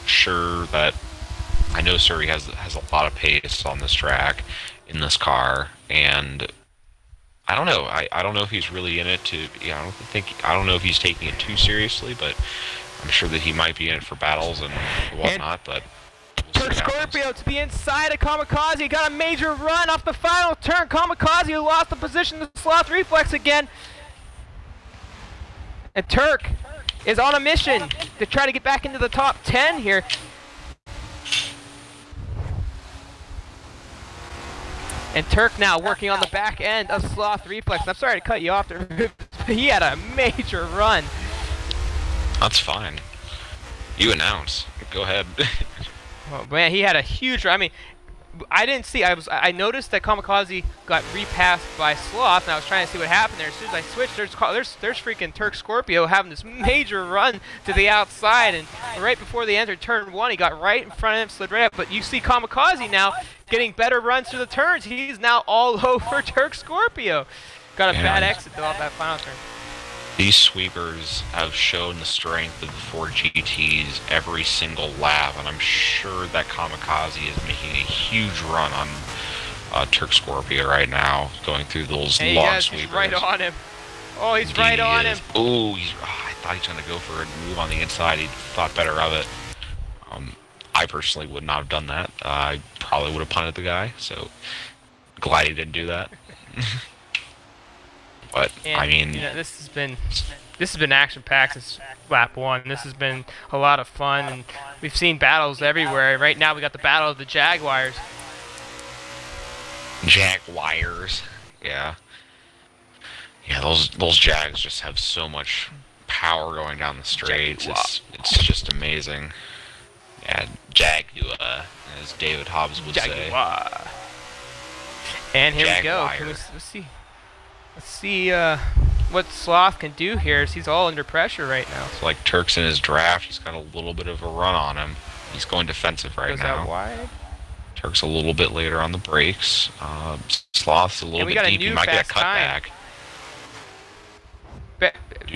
sure that I know Serby has a lot of pace on this track in this car, and I don't know. I don't know if he's really in it to. I don't know if he's taking it too seriously, but I'm sure that he might be in it for battles and whatnot. But Turk Scorpio to the inside of Kamikaze. He got a major run off the final turn. Kamikaze, who lost the position to Sloth Reflex again. And Turk is on a mission to try to get back into the top 10 here. And Turk now working on the back end of Sloth Reflex. I'm sorry to cut you off there. He had a major run. That's fine. You announce. Go ahead. Oh man, he had a huge run. I mean, I didn't see. I noticed that Kamikaze got repassed by Sloth, and I was trying to see what happened there. As soon as I switched, there's freaking Turk Scorpio having this major run to the outside, and right before they entered turn 1, he got right in front of him, slid right up. But you see Kamikaze now getting better runs through the turns. He's now all over Turk Scorpio. Got a bad exit though off that final turn. These sweepers have shown the strength of the 4 GTs every single lap, and I'm sure that Kamikaze is making a huge run on Turk Scorpio right now, going through those long sweepers. He's right on him. Oh, he's right on him. Oh, I thought he was going to go for a move on the inside. He thought better of it. I personally would not have done that. I probably would have punted the guy, so glad he didn't do that. But and, I mean, you know, this has been action-packed since lap 1. This has been a lot of fun, and we've seen battles everywhere. Right now, we got the battle of the Jaguars. Jaguars, yeah. Those Jags just have so much power going down the straights. It's just amazing. Yeah, Jaguar, as David Hobbs would say. And here we go. Let's see what Sloth can do here, as he's all under pressure right now. It's like Turk's in his draft. He's got a little bit of a run on him. He's going defensive right now. Goes out wide. Turk's a little bit later on the brakes. Sloth's a little bit deep. He might get a cutback.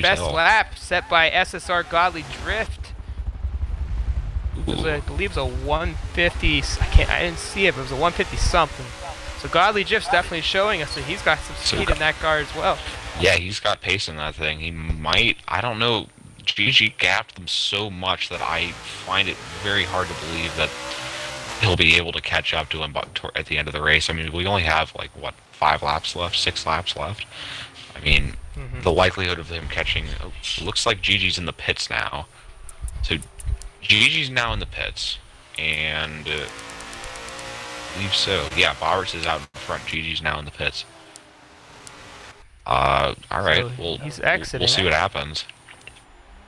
Best lap set by SSR Godly Drift. I believe it was a 150. I didn't see it, but it was a 150 something. So Godly Drift's definitely showing us that he's got some speed in that car as well. Yeah, he's got pace in that thing. He might, I don't know, GG gapped them so much that I find it very hard to believe that he'll be able to catch up to him at the end of the race. I mean, we only have, like, what, 5 laps left, 6 laps left? I mean, the likelihood of him catching, looks like GG's in the pits now. So GG's now in the pits, and I believe so. Yeah, Roberts is out in front. GG's now in the pits. Alright, so he's exiting. We'll see what happens.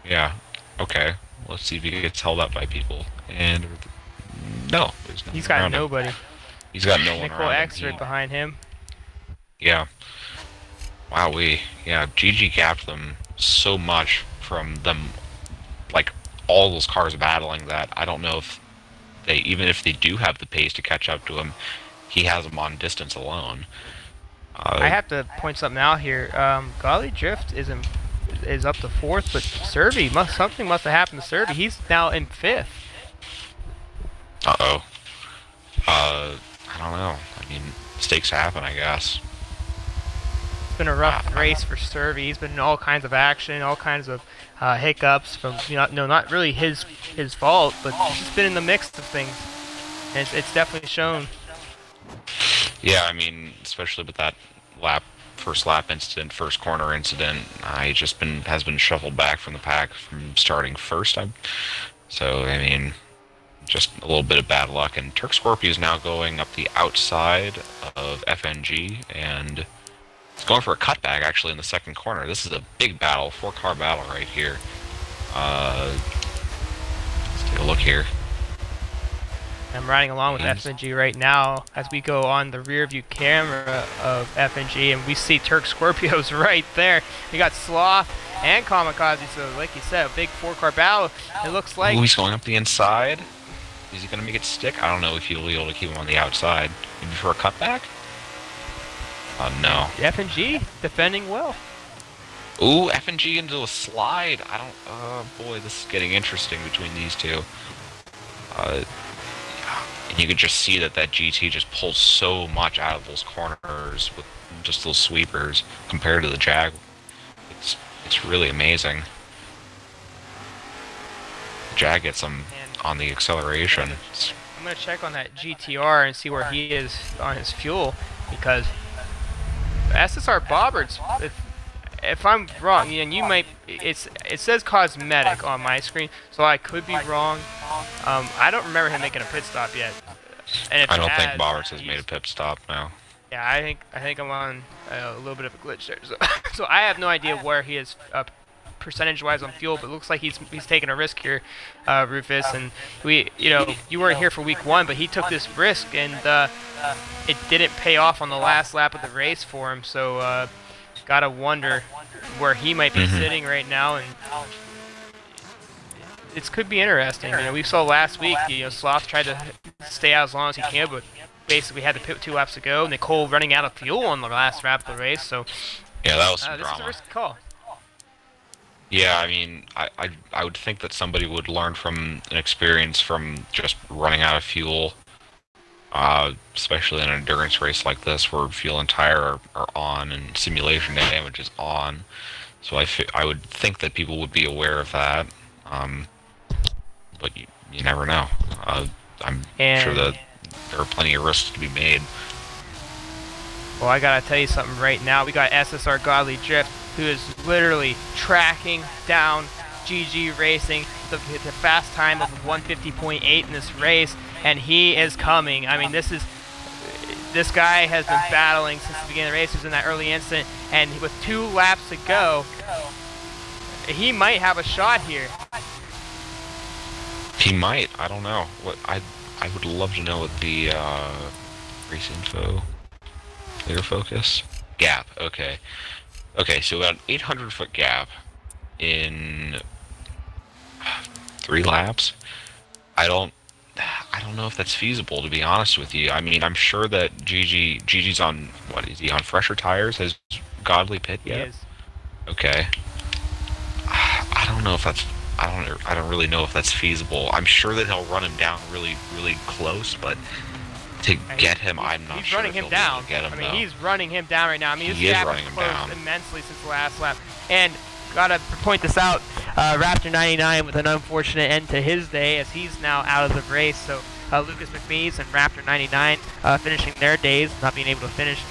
Yeah, okay. Let's see if he gets held up by people. And no, he's got nobody. He's got no one Nicole around X-Rid behind him. Yeah. Wowee. Yeah, GG gapped them so much from them, like, all those cars battling that I don't know if they, even if they do have the pace to catch up to him, he has them on distance alone. I have to point something out here. Godly Drift is up to 4th, but something must have happened to Serby. He's now in 5th. Uh-oh. I don't know. I mean, mistakes happen, I guess. It's been a rough race for Servi. He's been in all kinds of action, all kinds of hiccups from no, not really his fault, but he's just been in the mix of things, and it's definitely shown. Yeah, I mean, especially with that first lap incident, first corner incident, he just has been shuffled back from the pack from starting first. So I mean, just a little bit of bad luck. And Turk Scorpio is now going up the outside of FNG, and it's going for a cutback actually in the second corner. This is a big battle, 4-car battle right here. Let's take a look here. I'm riding along with FNG right now as we go on the rear view camera of FNG, and we see Turk Scorpios right there. We got Sloth and Kamikaze, so like you said, a big 4-car battle. It looks like... Ooh, he's going up the inside. Is he going to make it stick? I don't know if he'll be able to keep him on the outside. Maybe for a cutback? No. FNG defending well. Ooh, FNG into a slide. I don't... boy, this is getting interesting between these two. And you could just see that GT just pulls so much out of those corners with just those sweepers compared to the Jag. It's really amazing. Jag gets him on the acceleration. I'm gonna check on that GTR and see where he is on his fuel, because SSR Bobberts, if I'm wrong, and you might, it says cosmetic on my screen, so I could be wrong. I don't remember him making a pit stop yet. And if I don't think Bobberts has made a pit stop now. Yeah, I think I'm on a little bit of a glitch there. So, so I have no idea where he is percentage-wise on fuel, but it looks like he's taking a risk here, Rufus. And you weren't here for week 1, but he took this risk, and it didn't pay off on the last lap of the race for him. So gotta wonder where he might be sitting right now, and it could be interesting. We saw last week, Sloth tried to stay out as long as he can, but basically had to pit 2 laps to go. Nicole running out of fuel on the last lap of the race, so yeah, that was some drama. This is a risky call. Yeah, I mean, I would think that somebody would learn from an experience from just running out of fuel, especially in an endurance race like this where fuel and tire are on and simulation damage is on. So I would think that people would be aware of that, but you never know. I'm sure that there are plenty of risks to be made. Well, I gotta tell you something right now. We got SSR Godly Drift, who is literally tracking down GG Racing, the fast time of 150.8 in this race, and he is coming. I mean, this guy has been battling since the beginning of the race. He was in that early incident, and with 2 laps to go, he might have a shot here. He might. I don't know. I would love to know what the race info, clear focus, gap. Okay. Okay, so about an 800-foot gap in 3 laps. I don't know if that's feasible, to be honest with you. I mean, I'm sure that GG's on, what is he on, fresher tires? Has Godly pit yet? He is. Okay. I don't know if that's. I don't really know if that's feasible. I'm sure that he'll run him down really close, but to get him, I'm not sure. He's running him down. I mean, he's running him down right now. I mean, this gap has closed immensely since the last lap. And gotta point this out, Raptor 99 with an unfortunate end to his day, as he's now out of the race. So Lucas McMees and Raptor 99 finishing their days, not being able to finish.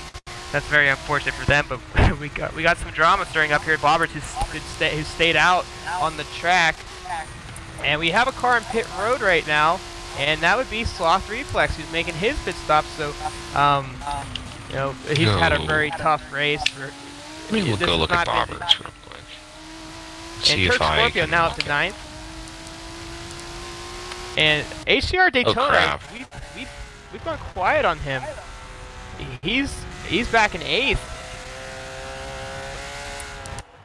That's very unfortunate for them. But we got some drama stirring up here at Bobberts, who stayed out on the track. And we have a car in pit road right now, and that would be Sloth Reflex, who's making his pit stop. So, he's had a very tough race. Let me go look at Bobberts real quick. And Turk Scorpio now up to 9th. And HCR Daytona, we've gone quiet on him. He's back in 8th.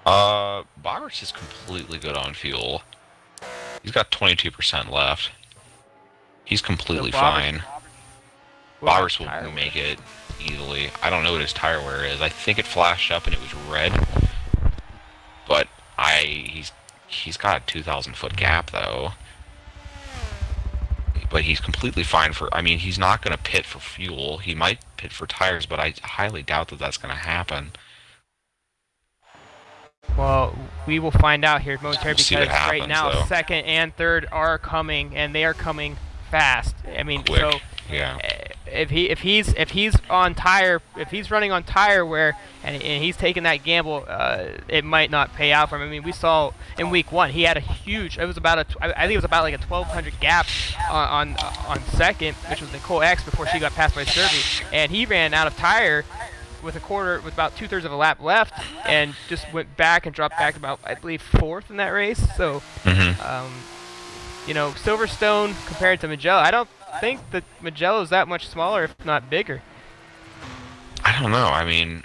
Bobberts is completely good on fuel. He's got 22% left. He's completely fine. Bobberts will make it easily. I don't know what his tire wear is. I think it flashed up and it was red. But he's got a 2,000-foot gap though. but he's completely fine for. I mean, he's not going to pit for fuel. He might pit for tires, but I highly doubt that that's going to happen. Well, we will find out here momentarily We'll because right now though. second and third are coming, and they are coming fast. I mean, Quick. so Yeah. if he's running on tire wear and he's taking that gamble, it might not pay out for him. I mean, we saw in week 1 he had a huge. It was about I think it was about like a 1,200 gap on second, which was Nicole X before she got passed by Serby, and he ran out of tire with about 2/3 of a lap left, and just went back and dropped back to about, I believe, 4th in that race. So, you know, Silverstone compared to Mugello, I don't think that Mugello is that much smaller, if not bigger. I don't know. I mean,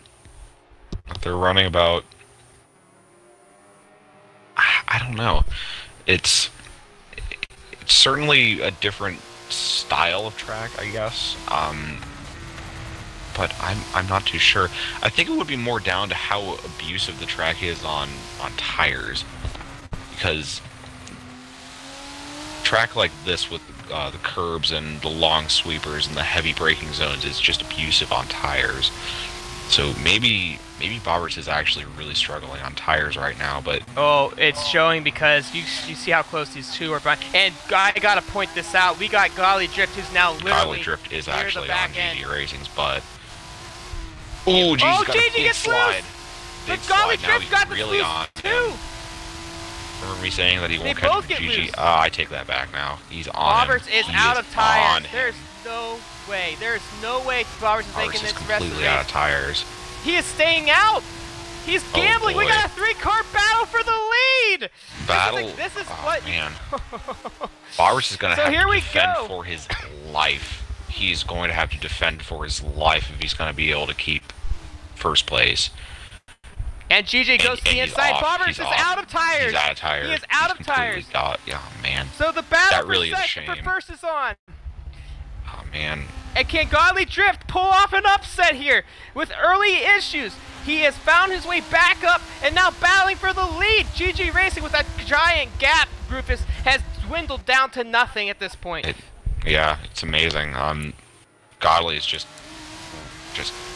they're running about. I don't know. It's certainly a different style of track, I guess. But I'm not too sure. I think it would be more down to how abusive the track is on tires, because track like this with the curbs and the long sweepers and the heavy braking zones is just abusive on tires. So maybe Boberts is actually really struggling on tires right now, but oh, it's showing because you see how close these two are behind. And I gotta point this out. We got Golly Drift, who's now literally Golly Drift is near actually the back on end. GG Racing's butt. Oh, GG's got a GG big gets slide. loose. Big But Golly slide. Now Drift he's got the really loose on. too. Remember me saying that he won't They catch both the get GG? loose. I take that back now. He's on Boberts him. is He out of tires. on him. There's no way. There's no way Boberts is making this rest of the completely out of race. tires. He is staying out. He's gambling. We boy. got a 3-car battle for the lead. Battle. This is oh, what. Man. Boberts is going to So have here to we defend go. for his life. He's going to have to defend for his life if he's going to be able to keep first place. And GG goes to the inside. Boberts is out of tires. He's out of tires. He is out of tires. Yeah, man. So the battle That really is a for shame. first is on. Oh, man. And can Godly Drift pull off an upset here with early issues? He has found his way back up and now battling for the lead. GG Racing with that giant gap, Rufus, has dwindled down to nothing at this point. Yeah, it's amazing. Godley is just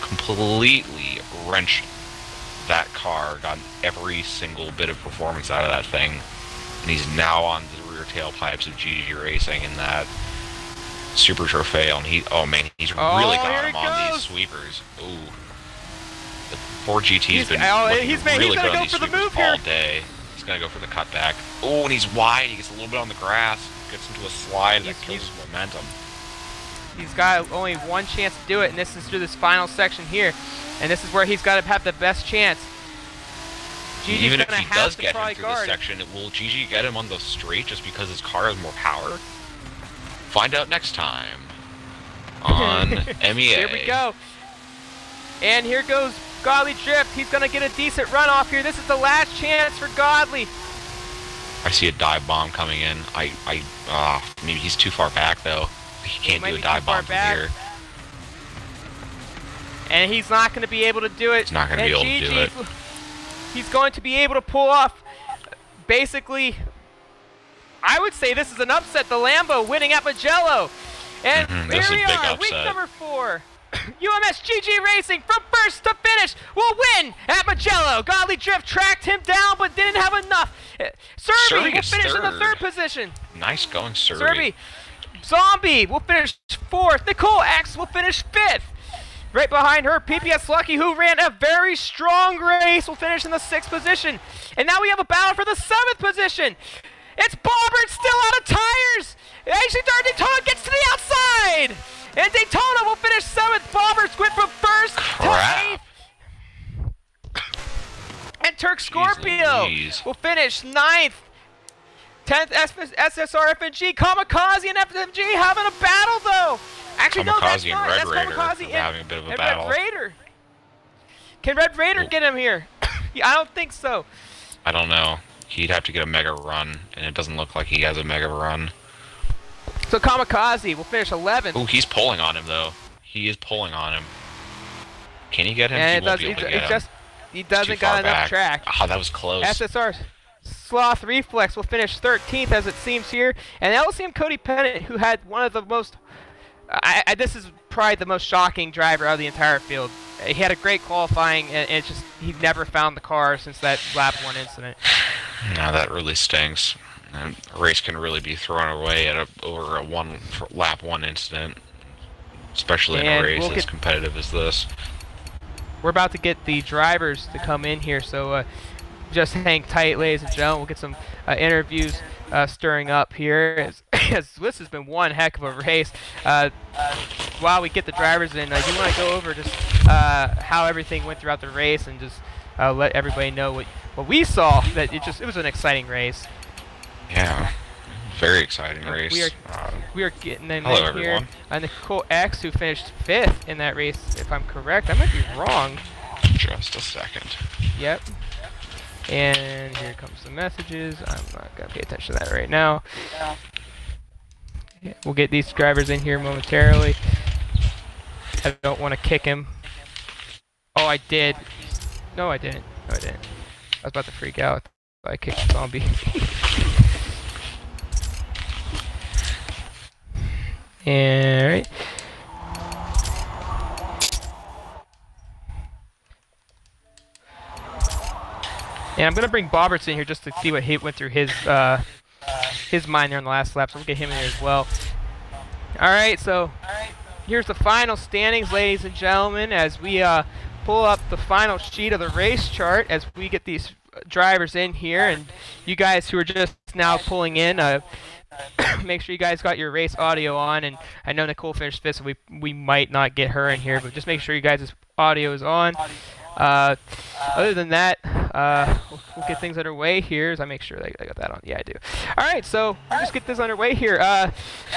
completely wrenched that car, got every single bit of performance out of that thing, and he's now on the rear tailpipes of GG Racing in that Super Trofeo, and he's really got him on these sweepers. Ooh. The 4GT's been really good on these sweepers all day. He's gonna go for the cutback. Oh, and he's wide. He gets a little bit on the grass, gets into a slide that kills his momentum. He's got only one chance to do it, and this is through this final section here. And this is where he's got to have the best chance. Even if he does get him through this section, will GG get him on the straight just because his car has more power? Find out next time on MEA. Here we go. And here goes Godly Drift. He's going to get a decent run off here. This is the last chance for Godly. I see a dive bomb coming in. Maybe he's too far back though. He can't do a dive bomb from here. And he's not going to be able to do it. He's not going to be able to do it. He's going to be able to pull off, basically, I would say this is an upset. The Lambo winning at Mugello. And here we are, week number 4. UMS GG Racing from first to finish will win at Mugello. Godly Drift tracked him down but didn't have enough. Serby will finish in the 3rd position. Nice going, Serby. Serby. Zombie will finish 4th. Nicole X will finish 5th. Right behind her, PPS Lucky, who ran a very strong race, will finish in the 6th position. And now we have a battle for the 7th position. It's Boberts still out of tires. Actually, Daytona gets to the outside. And Daytona will finish 7th. Boberts went from 1st to 8th. And Turk Scorpio will finish 9th. 10th SSR FNG. Kamikaze and FMG having a battle, though. Actually, no, that's not. That's Kamikaze having a bit of a battle. Red Raider. Can Red Raider get him here? Yeah, I don't think so. I don't know. He'd have to get a mega run, and it doesn't look like he has a mega run. So Kamikaze will finish 11th. Ooh, he's pulling on him, though. He is pulling on him. Can he get him? And he won't be able to get him. He doesn't got enough track. Oh, that was close. SSR. Sloth Reflex will finish 13th as it seems here. And LCM Cody Pennant, who had one of the most, this is probably the most shocking driver out of the entire field. He had a great qualifying, and it's just he never found the car since that lap 1 incident. Now that really stinks. A race can really be thrown away at over a lap 1 incident, especially in a race as competitive as this. We're about to get the drivers to come in here, so just hang tight, ladies and gentlemen. We'll get some interviews stirring up here. As this has been one heck of a race. While we get the drivers in, you want to go over just how everything went throughout the race and just let everybody know what we saw. That it was an exciting race. Yeah, very exciting race. We are getting them hello, in here. everyone. Nicole X, who finished 5th in that race, if I'm correct. I might be wrong. Just a second. Yep. And here comes the messages. I'm not going to pay attention to that right now. Yeah, we'll get these drivers in here momentarily. I don't want to kick him. Oh, I did. No, I didn't. No, I didn't. I was about to freak out. I kicked the zombie. Alright. And I'm gonna bring Bobberts in here just to see what went through his mind there in the last lap, so we'll get him in here as well. Alright, so here's the final standings, ladies and gentlemen, as we pull up the final sheet of the race chart as we get these drivers in here, and you guys who are just now pulling in, make sure you guys got your race audio on. And I know Nicole finished 5th, so we might not get her in here, but just make sure you guys' audio is on. Other than that, we'll get things underway here as I make sure that I got that on. Yeah, I do. Alright, so we'll just get this underway here.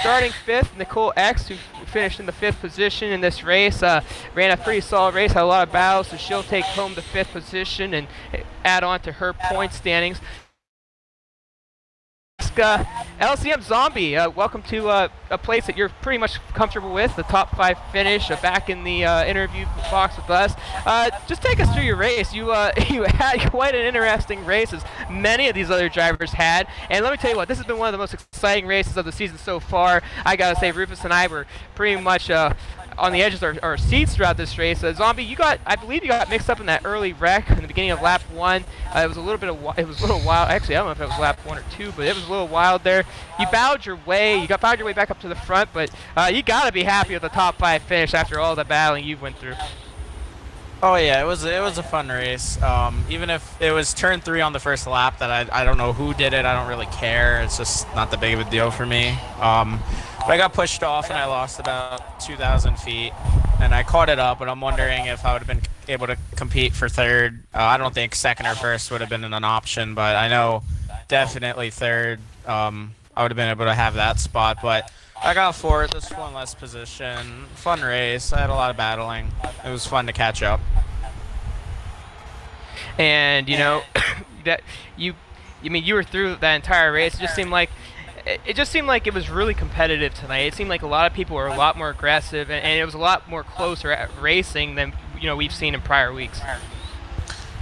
Starting 5th, Nicole X, who finished in the 5th position in this race, ran a pretty solid race, had a lot of battles, so she'll take home the 5th position and add on to her point standings. LCM Zombie, welcome to a place that you're pretty much comfortable with, the top 5 finish, back in the interview box with us. Just take us through your race. You had quite an interesting race, as many of these other drivers had. And let me tell you what, this has been one of the most exciting races of the season so far. I gotta say, Rufus and I were pretty much on the edges of our seats throughout this race. Zombie, I believe you got mixed up in that early wreck in the beginning of lap 1. It was a little wild. Actually, I don't know if it was lap 1 or 2, but it was a little wild there. You battled your way back up to the front, but you gotta be happy with the top 5 finish after all the battling you went through. Oh yeah, it was a fun race. Even if it was turn 3 on the first lap, that I don't know who did it. I don't really care. It's just not that big of a deal for me. But I got pushed off and I lost about 2,000 feet, and I caught it up. But I'm wondering if I would have been able to compete for 3rd. I don't think 2nd or 1st would have been an option, but I know definitely 3rd. I would have been able to have that spot, but I got 4th. This one less position. Fun race. I had a lot of battling. It was fun to catch up. And you know that you were through that entire race. It just seemed like it was really competitive tonight. It seemed like a lot of people were a lot more aggressive, and it was a lot more closer at racing than we've seen in prior weeks.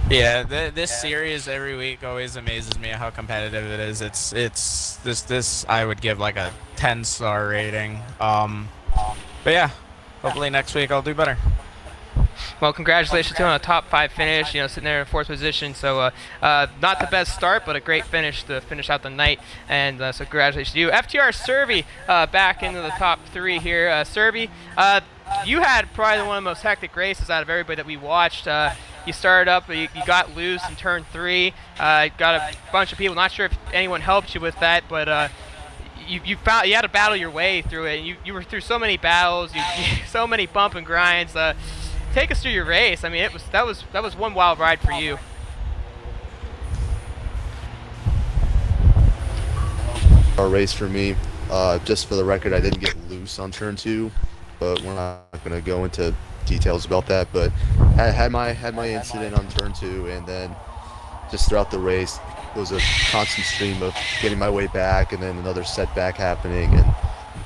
Yeah, this series every week always amazes me how competitive it is. It's this I would give like a 10-star rating. But yeah, hopefully next week I'll do better. Well, congratulations on a top 5 finish, sitting there in 4th position. So not the best start, but a great finish to finish out the night. And so congratulations to you. FTR Servy back into the top 3 here. Servy, you had probably one of the most hectic races out of everybody that we watched. You started up, you got loose in turn 3, got a bunch of people. Not sure if anyone helped you with that, but you had to battle your way through it. You were through so many battles, so many bump and grinds. Take us through your race. I mean, that was one wild ride for you. Our race for me. Just for the record, I didn't get loose on turn 2, but we're not going to go into details about that. But I had my incident on turn 2, and then just throughout the race, it was a constant stream of getting my way back, and then another setback happening. And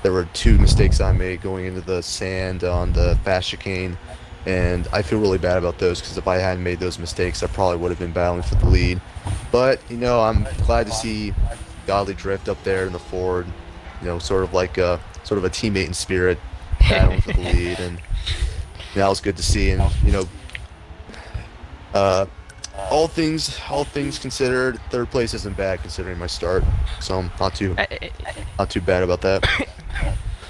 there were 2 mistakes I made going into the sand on the fast chicane, and I feel really bad about those because if I hadn't made those mistakes, I probably would have been battling for the lead. But I'm glad to see Godly Drift up there in the Ford. Sort of like sort of a teammate in spirit, battling for the lead, and that was good to see. And all things considered, third place isn't bad considering my start, so I'm not too bad about that.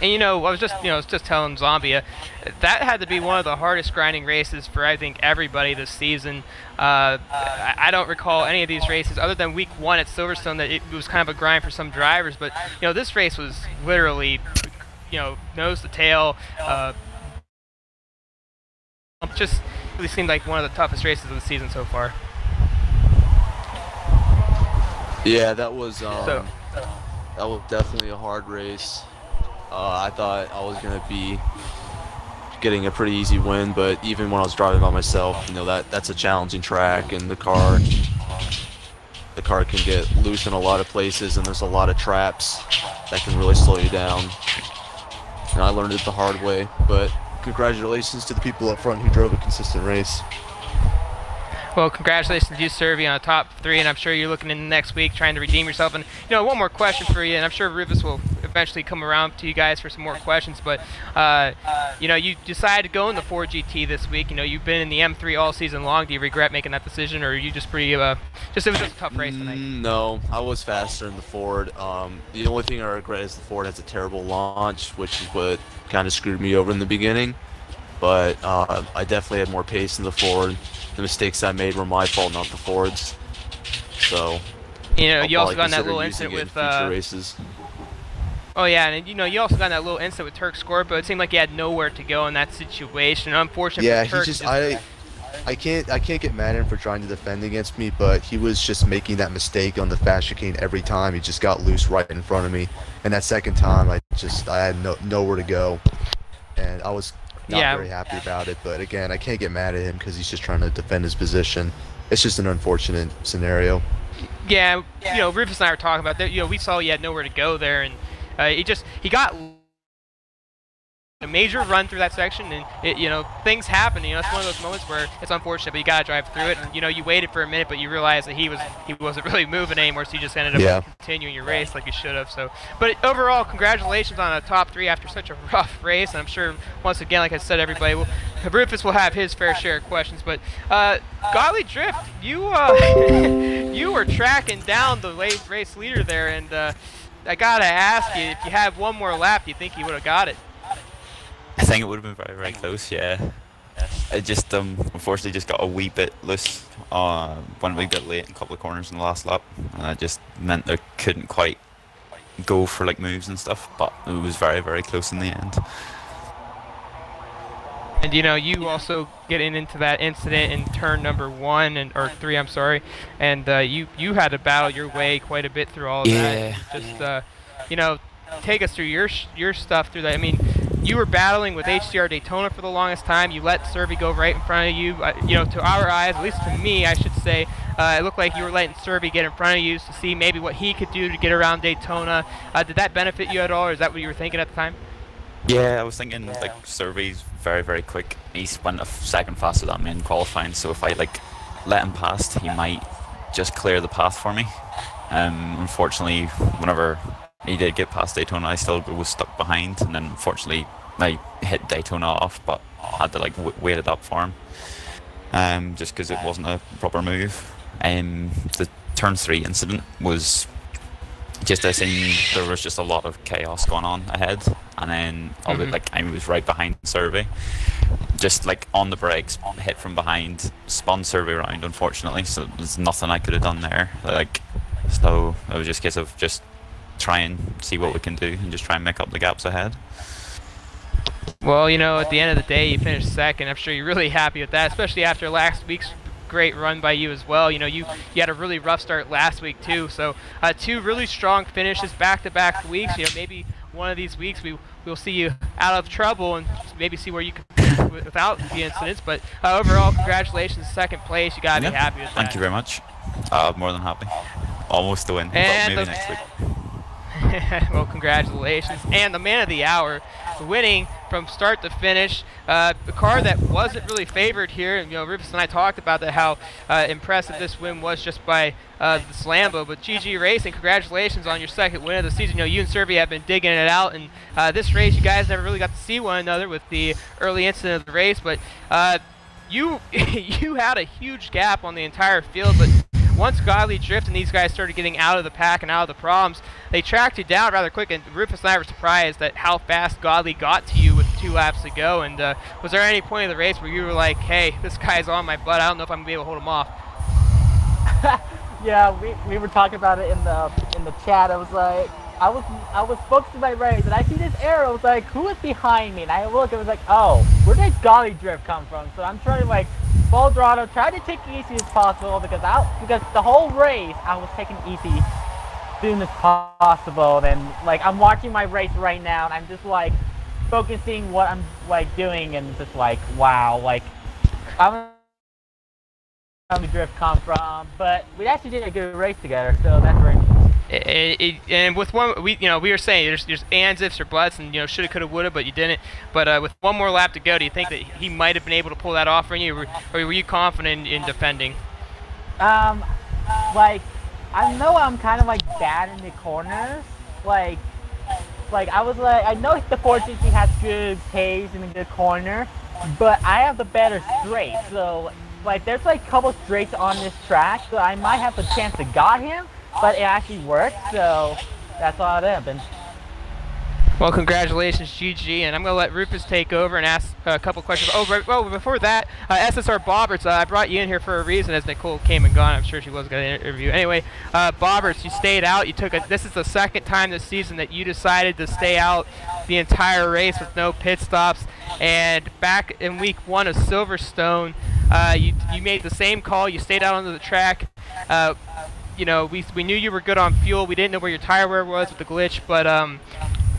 And I was just telling Zombie, that had to be one of the hardest grinding races for I think everybody this season. I don't recall any of these races other than week 1 at Silverstone that it was kind of a grind for some drivers, but this race was literally nose to tail. Just really seemed like one of the toughest races of the season so far. Yeah, that was definitely a hard race. I thought I was gonna be getting a pretty easy win, but even when I was driving by myself, that's a challenging track, and the car can get loose in a lot of places, and there's a lot of traps that can really slow you down. And I learned it the hard way, but congratulations to the people up front who drove a consistent race. Well, congratulations to you, Servi, on a top 3, and I'm sure you're looking in next week trying to redeem yourself. And one more question for you, and I'm sure Rufus will eventually come around to you guys for some more questions. But you decided to go in the Ford GT this week. You've been in the M3 all season long. Do you regret making that decision, or are you just pretty it was just a tough race tonight? No, I was faster in the Ford. The only thing I regret is the Ford has a terrible launch, which is what kind of screwed me over in the beginning. But I definitely had more pace in the Ford. The mistakes I made were my fault, not the Ford's. So you also got in that little incident with future races. Oh yeah, and you also got in that little incident with Turk Scorpio. It seemed like he had nowhere to go in that situation. Unfortunately, yeah, for Turk, I can't get mad at him for trying to defend against me, but he was just making that mistake on the fast chicane every time. He just got loose right in front of me, and that second time I had nowhere to go, and I was not very happy about it. But again, I can't get mad at him because he's just trying to defend his position. It's just an unfortunate scenario. Yeah, Rufus and I were talking about that. We saw he had nowhere to go there, and he got a major run through that section, and things happen. It's one of those moments where it's unfortunate, but you gotta drive through it. And you waited for a minute, but you realized that he wasn't really moving anymore, so you just ended up continuing your race like you should have. So, but overall, congratulations on a top 3 after such a rough race. And I'm sure once again, like I said, Rufus will have his fair share of questions. But Godly Drift, you you were tracking down the race leader there, and I gotta ask you, if you had one more lap, do you think you would have got it? I think it would have been very, very close, yeah. I just, unfortunately, just got a wee bit loose. Went a wee bit late in a couple of corners in the last lap, and that just meant I couldn't quite go for like moves and stuff, but it was very, very close in the end. And you also getting into that incident in turn number 1 or 3, I'm sorry, and you had to battle your way quite a bit through all of that. Just take us through your stuff through that. I mean, you were battling with HDR Daytona for the longest time. You let Servi go right in front of you. To our eyes, at least to me, I should say, it looked like you were letting Servi get in front of you to see maybe what he could do to get around Daytona. Did that benefit you at all, or is that what you were thinking at the time? Yeah, I was thinking like Servi's very, very quick. He went a second faster than me in qualifying, so if I let him past, he might just clear the path for me. Unfortunately, whenever he did get past Daytona, I still was stuck behind, and then unfortunately I hit Daytona off, but had to wait it up for him, just because it wasn't a proper move. The turn 3 incident was just I seen there was just a lot of chaos going on ahead, and then I was right behind Servi, just on the brakes, hit from behind, spun Servi around, unfortunately, so there's nothing I could have done there. So it was just a case of just try and see what we can do and just try and make up the gaps ahead. Well, at the end of the day, you finished second. I'm sure you're really happy with that, especially after last week's great run by you as well. You had a really rough start last week too, so 2 really strong finishes back-to-back weeks. Maybe one of these weeks we'll see you out of trouble and maybe see where you can without the incidents. But overall, congratulations, second place. You gotta be happy with that. Thank you very much. More than happy. Almost to win, but maybe next week. Well, congratulations. And the man of the hour, winning from start to finish. A car that wasn't really favored here. And, Rufus and I talked about that, how impressive this win was just by this Lambo. But GG Racing, congratulations on your second win of the season. You and Servi have been digging it out. And this race, you guys never really got to see one another with the early incident of the race. But you had a huge gap on the entire field. But once Godly Drift and these guys started getting out of the pack and out of the problems, they tracked you down rather quick, and Rufus and I were surprised at how fast Godly got to you with 2 laps to go. And was there any point in the race where you were like, hey, this guy's on my butt, I don't know if I'm going to be able to hold him off? Yeah, we were talking about it in the chat. I was like, I was focused on my race, and I see this arrow. I was like, who is behind me? And I look, and I was like, oh, where did Godly Drift come from? So I'm trying to, like, full throttle, try to take it easy as possible, because the whole race I was taking it easy as soon as possible. And like, I'm watching my race right now, and I'm just like focusing what I'm like doing, and just like, wow, like I don't know where the drift come from, but we actually did a good race together, so that's very nice. And with one, we were saying there's ands, ifs, or buts, and shoulda, coulda, woulda, but you didn't. But with one more lap to go, do you think that he might have been able to pull that off for you, or were you confident in defending? Like, I know I'm kind of like bad in the corners. Like I was like, I know the 460 has good pace in the corner, but I have the better straight. So like, there's like a couple straights on this track, so I might have the chance to got him. But it actually worked, so that's all it happened. Well, congratulations, GG, and I'm going to let Rufus take over and ask a couple questions. Oh, well, before that, SSR Bobberts, I brought you in here for a reason, as Nicole came and gone. I'm sure she was going to interview. Anyway, Bobberts, you stayed out. This is the second time this season that you decided to stay out the entire race with no pit stops. And back in week 1 of Silverstone, you made the same call. You stayed out onto the track. We knew you were good on fuel. We didn't know where your tire wear was with the glitch, but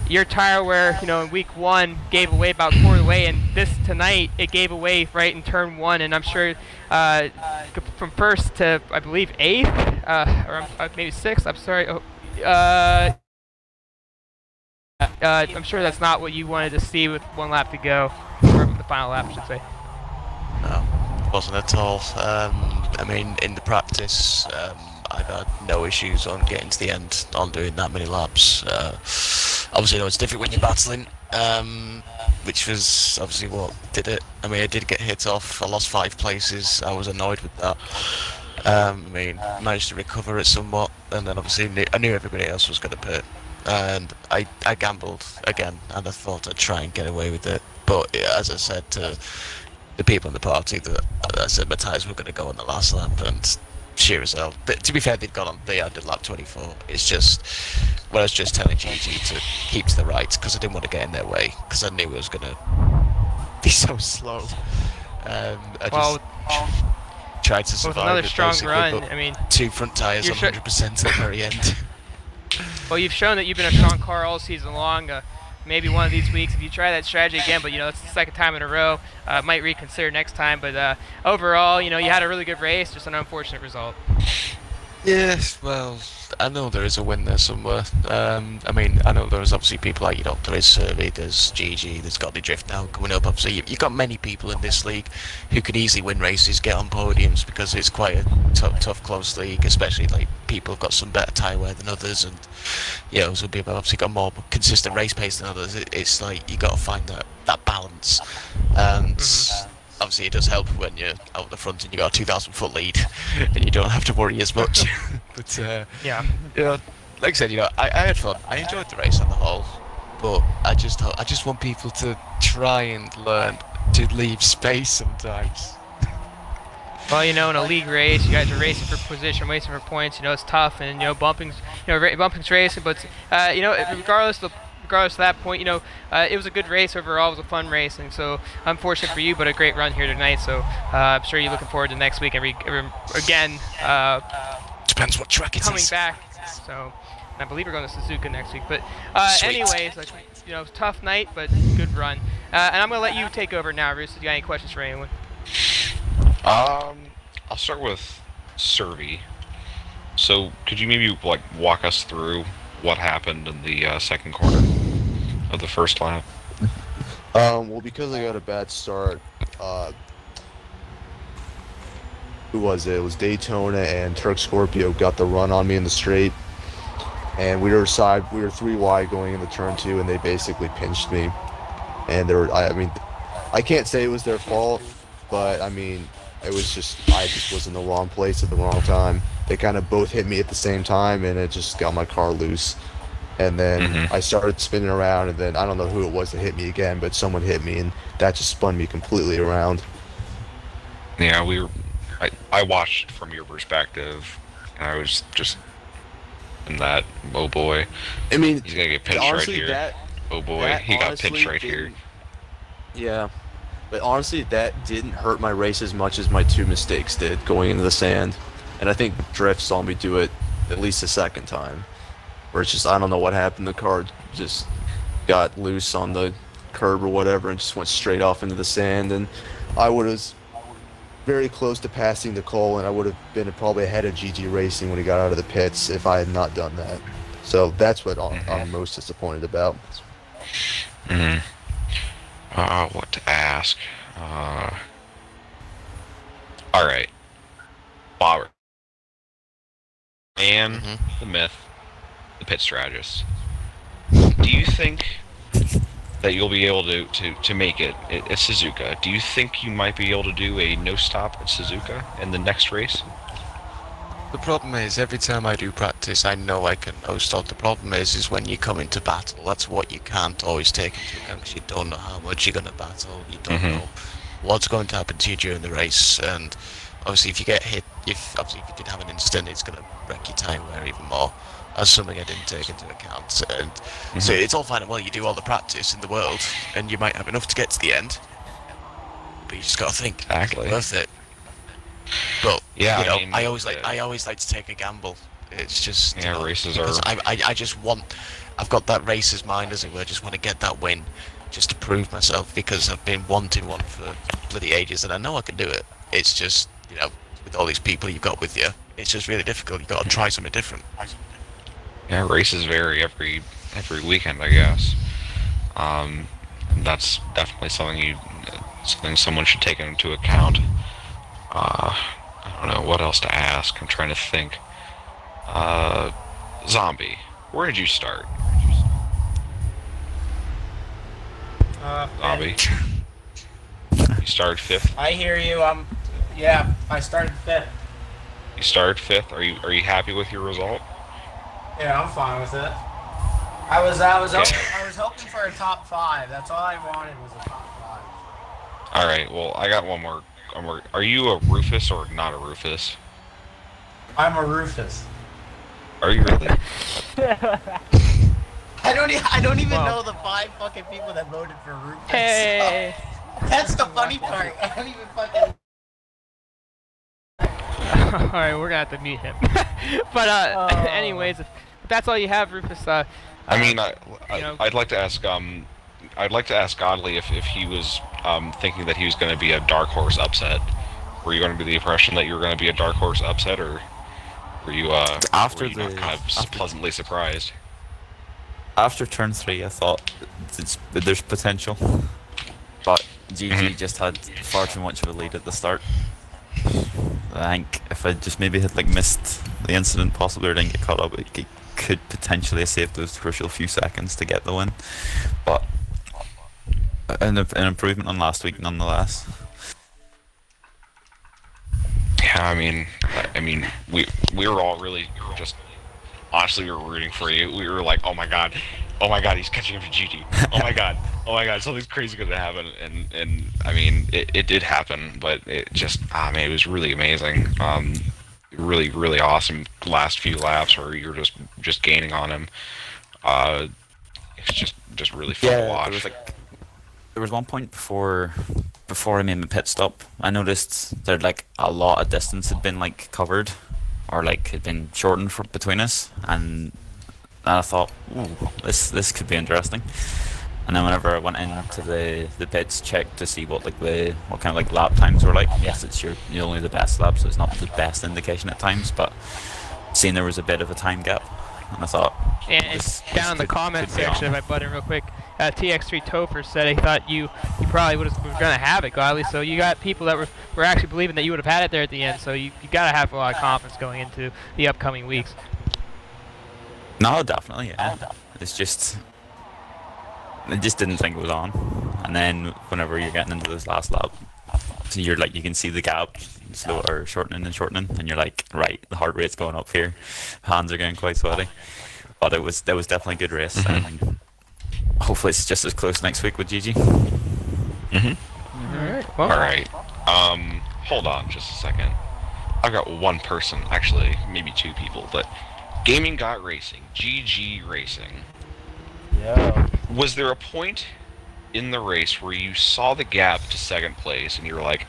your tire wear, in week 1 gave away about quarter of the way, and tonight it gave away right in turn 1, and I'm sure from first to, I believe, 8th, or maybe 6th, I'm sorry. I'm sure that's not what you wanted to see with 1 lap to go, or the final lap, I should say. No, it wasn't at all. I mean, in the practice, I've had no issues on getting to the end on doing that many laps. Obviously, it's different when you're battling, which was obviously what did it. I mean, I did get hit off. I lost 5 places. I was annoyed with that. I mean, managed to recover it somewhat, and then obviously I knew everybody else was going to pit, and I gambled again, and I thought I'd try and get away with it. But as I said to the people in the party, that I said my tyres were going to go on the last lap, and sure as hell. To be fair, they'd gone on. They ended lap 24. It's just, well, I was just telling GG to keep to the right, because I didn't want to get in their way, because I knew it was going to be so slow. I just tried to survive. With another strong run, I mean, 2 front tyres on 100% at the very end. Well, you've shown that you've been a strong car all season long. Maybe one of these weeks, if you try that strategy again, but it's the second time in a row, might reconsider next time. But overall, you had a really good race, just an unfortunate result. Yes, well, I know there is a win there somewhere. I mean, I know there's obviously people like, there is Servi, there's GG, there's Godly Drift now coming up. Obviously, you've got many people in this league who could easily win races, get on podiums, because it's quite a tough, close league, especially like people have got some better tyre wear than others, and some people have obviously got more consistent race pace than others. It's like you got to find that balance, and obviously it does help when you're out the front and you got a 2,000-foot lead and you don't have to worry as much. But yeah, like I said, I had fun. I enjoyed the race on the whole, but I just want people to try and learn to leave space sometimes. Well, in a league race, you guys are racing for position, racing for points. It's tough, and bumping's racing. But regardless of that point, it was a good race overall. It was a fun race, and so unfortunate for you, but a great run here tonight. So I'm sure you're looking forward to next week. Again, depends what track it is. Coming back. So I believe we're going to Suzuka next week. But anyways, tough night, but good run. And I'm gonna let you take over now, Bruce. If you got any questions for anyone? I'll start with Servi. So could you maybe walk us through what happened in the second quarter of the first lap. Well, because I got a bad start, who was it? It was Daytona and Turk Scorpio got the run on me in the straight, and we were three wide going into turn 2, and they basically pinched me. And I mean, I can't say it was their fault, but I mean, I just was in the wrong place at the wrong time. They kind of both hit me at the same time, and it just got my car loose. And then I started spinning around, and then I don't know who it was that hit me again, but someone hit me, and that just spun me completely around. Yeah, I watched from your perspective, and I was just in that, oh boy. I mean, he's gonna get pinched honestly, right here. Oh boy, he got pinched right here. Yeah, but honestly, that didn't hurt my race as much as my 2 mistakes did going into the sand. And I think Drift saw me do it at least a second time, where it's just, I don't know what happened, the car just got loose on the curb or whatever and just went straight off into the sand, and I was very close to passing the Cole, and I would have been probably ahead of GG Racing when he got out of the pits if I had not done that. So that's what I'm most disappointed about. What to ask? Alright. Bobber. And the myth, the pit strategist. Do you think that you'll be able to make it at Suzuka? Do you think you might be able to do a no stop at Suzuka in the next race? The problem is, every time I do practice, I know I can no stop. The problem is when you come into battle, that's what you can't always take into account, because you don't know how much you're going to battle, you don't know what's going to happen to you during the race, and obviously if you get hit, if you did have an incident, it's going to wreck your time wear even more. That's something I didn't take into account, and so it's all fine and well, you do all the practice in the world, and you might have enough to get to the end, but you just got to think, exactly. Is it worth it? But yeah, you know, I mean, I always like to take a gamble. It's just, yeah, you know, races are. I just want, I've got that racer's mind, as it were. I just want to get that win, just to prove myself, because I've been wanting one for bloody ages, and I know I can do it. It's just, you know, with all these people you've got with you, it's just really difficult. You've got to try something different. Yeah, races vary every weekend, I guess. That's definitely something someone should take into account. I don't know what else to ask. I'm trying to think. Zombie, where did you start? Zombie. You started 5th? I hear you. Yeah, I started 5th. You started 5th? Are you happy with your result? Yeah, I'm fine with it. I was hoping for a top 5. That's all I wanted was a top 5. All right. Well, I got one more. Are you a Rufus or not a Rufus? I'm a Rufus. Are you really? I don't even know the 5 fucking people that voted for Rufus. Hey. So, that's the funny part. I don't even fucking. Alright, we're gonna have to mute him. But anyways, if that's all you have, Rufus. I mean, I'd like to ask Godly if he was thinking that he was going to be a dark horse upset. Were you going to be the impression that you were going to be a dark horse upset, or were you not kind of pleasantly surprised? After turn 3, I thought there's potential, but GG just had far too much of a lead at the start. I think if I just maybe had missed the incident, possibly, or didn't get caught up, it could potentially have saved those crucial few seconds to get the win. But an improvement on last week, nonetheless. Yeah, I mean, we were all really just honestly, we were rooting for you. We were like, oh my god, he's catching up to GG. Oh my god, something's crazy gonna happen. And I mean, it did happen, but it just, man, it was really amazing. Really, really awesome last few laps where you're just gaining on him. It's just really fun to watch. There was one point before I made my pit stop, I noticed that a lot of distance had been covered, or had been shortened between us, and I thought, ooh, this could be interesting. And then whenever I went into the pits, checked to see what kind of lap times were like. Yes, it's you're only the best lap, so it's not the best indication at times, but seeing there was a bit of a time gap, and I thought. And down in the comments section, if I butt in real quick, TX3 Topher said he thought you probably was going to have it, Godly. So you got people that were actually believing that you would have had it there at the end. So you got to have a lot of confidence going into the upcoming weeks. No, definitely, yeah. It's just, I just didn't think it was on. And then whenever you're getting into this last lap, so you're like, you can see the gap slower, shortening and shortening, and you're like, right, the heart rate's going up here, hands are getting quite sweaty. But it was definitely a good race, and hopefully it's just as close next week with Gigi. Alright, well. Alright. Hold on just a second. I've got one person, actually, maybe two people, but Gaming Got Racing, GG Racing. Yeah. Was there a point in the race where you saw the gap to second place and you were like,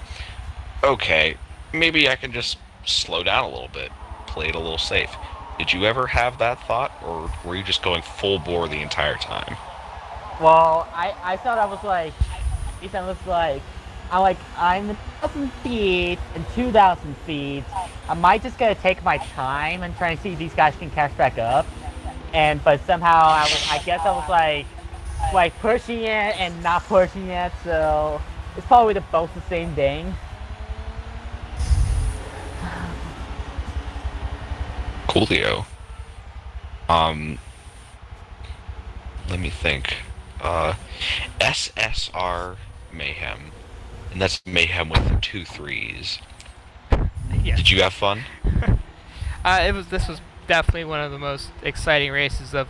okay, maybe I can just slow down a little bit, play it a little safe? Did you ever have that thought, or were you just going full bore the entire time? Well, I thought I was like, Ethan was like, I'm 1,000 feet and 2,000 feet. I might just gotta take my time and try and see if these guys can catch back up. But somehow I guess I was like pushing it and not pushing it. So it's probably both the same thing. Coolio. Let me think. SSR Mayhem. And that's Mayhem with 2 3s. Yes. Did you have fun? This was definitely one of the most exciting races of.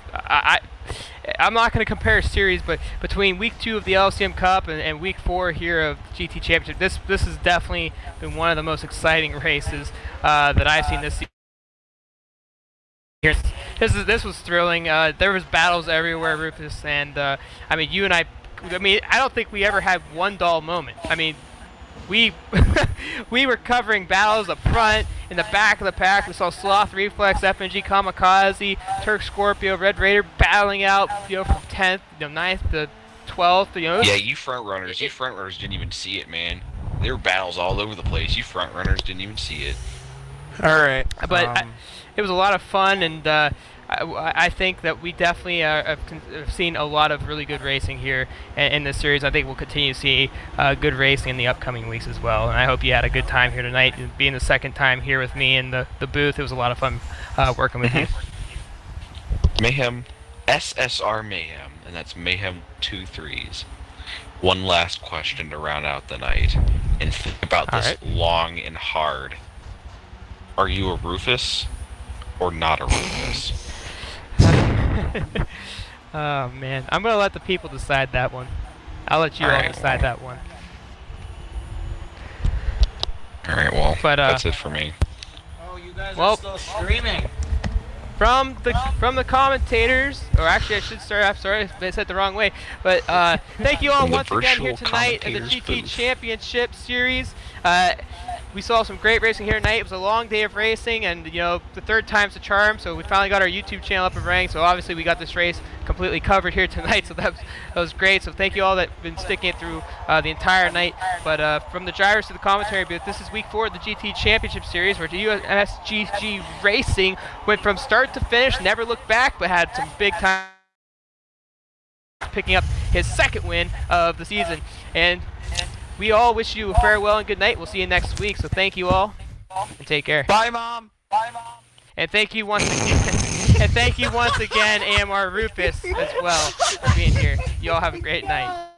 I'm not going to compare a series, but between week 2 of the LCM Cup and week 4 here of the GT Championship, this has definitely been one of the most exciting races that I've seen this season. This was thrilling. There was battles everywhere, Rufus, and I mean, you and I don't think we ever had one dull moment. I mean, we were covering battles up front, in the back of the pack. We saw Sloth Reflex, FNG Kamikaze, Turk Scorpio, Red Raider battling out, from 10th, 9th to 12th. Yeah, you front runners didn't even see it, man. There were battles all over the place. You front runners didn't even see it. All right, but it was a lot of fun, and I think that we definitely have seen a lot of really good racing here in this series. I think we'll continue to see good racing in the upcoming weeks as well. And I hope you had a good time here tonight. Being the second time here with me in the booth, it was a lot of fun working with you. Mayhem, SSR Mayhem, and that's Mayhem 2 3s. One last question to round out the night, and think about this long and hard. Are you a Rufus or not a Rufus? Oh man, I'm gonna let the people decide that one. I'll let you all decide that one. Alright, well, that's it for me. Oh, you guys are still streaming. From the commentators, or actually I should start, I'm sorry, I said it the wrong way, but thank you all once again here tonight in the GT Championship Series. We saw some great racing here tonight. It was a long day of racing, and the third time's the charm. So we finally got our YouTube channel up and running. So obviously we got this race completely covered here tonight. So that was great. So thank you all that have been sticking it through the entire night. But from the drivers to the commentary booth, this is week 4 of the GT Championship Series, where USGG Racing went from start to finish, never looked back, but had some big time picking up his second win of the season. And we all wish you a farewell and good night. We'll see you next week. So thank you all, and take care. Bye, Mom. Bye, Mom. And thank you once again, AMR Rufus as well for being here. You all have a great night.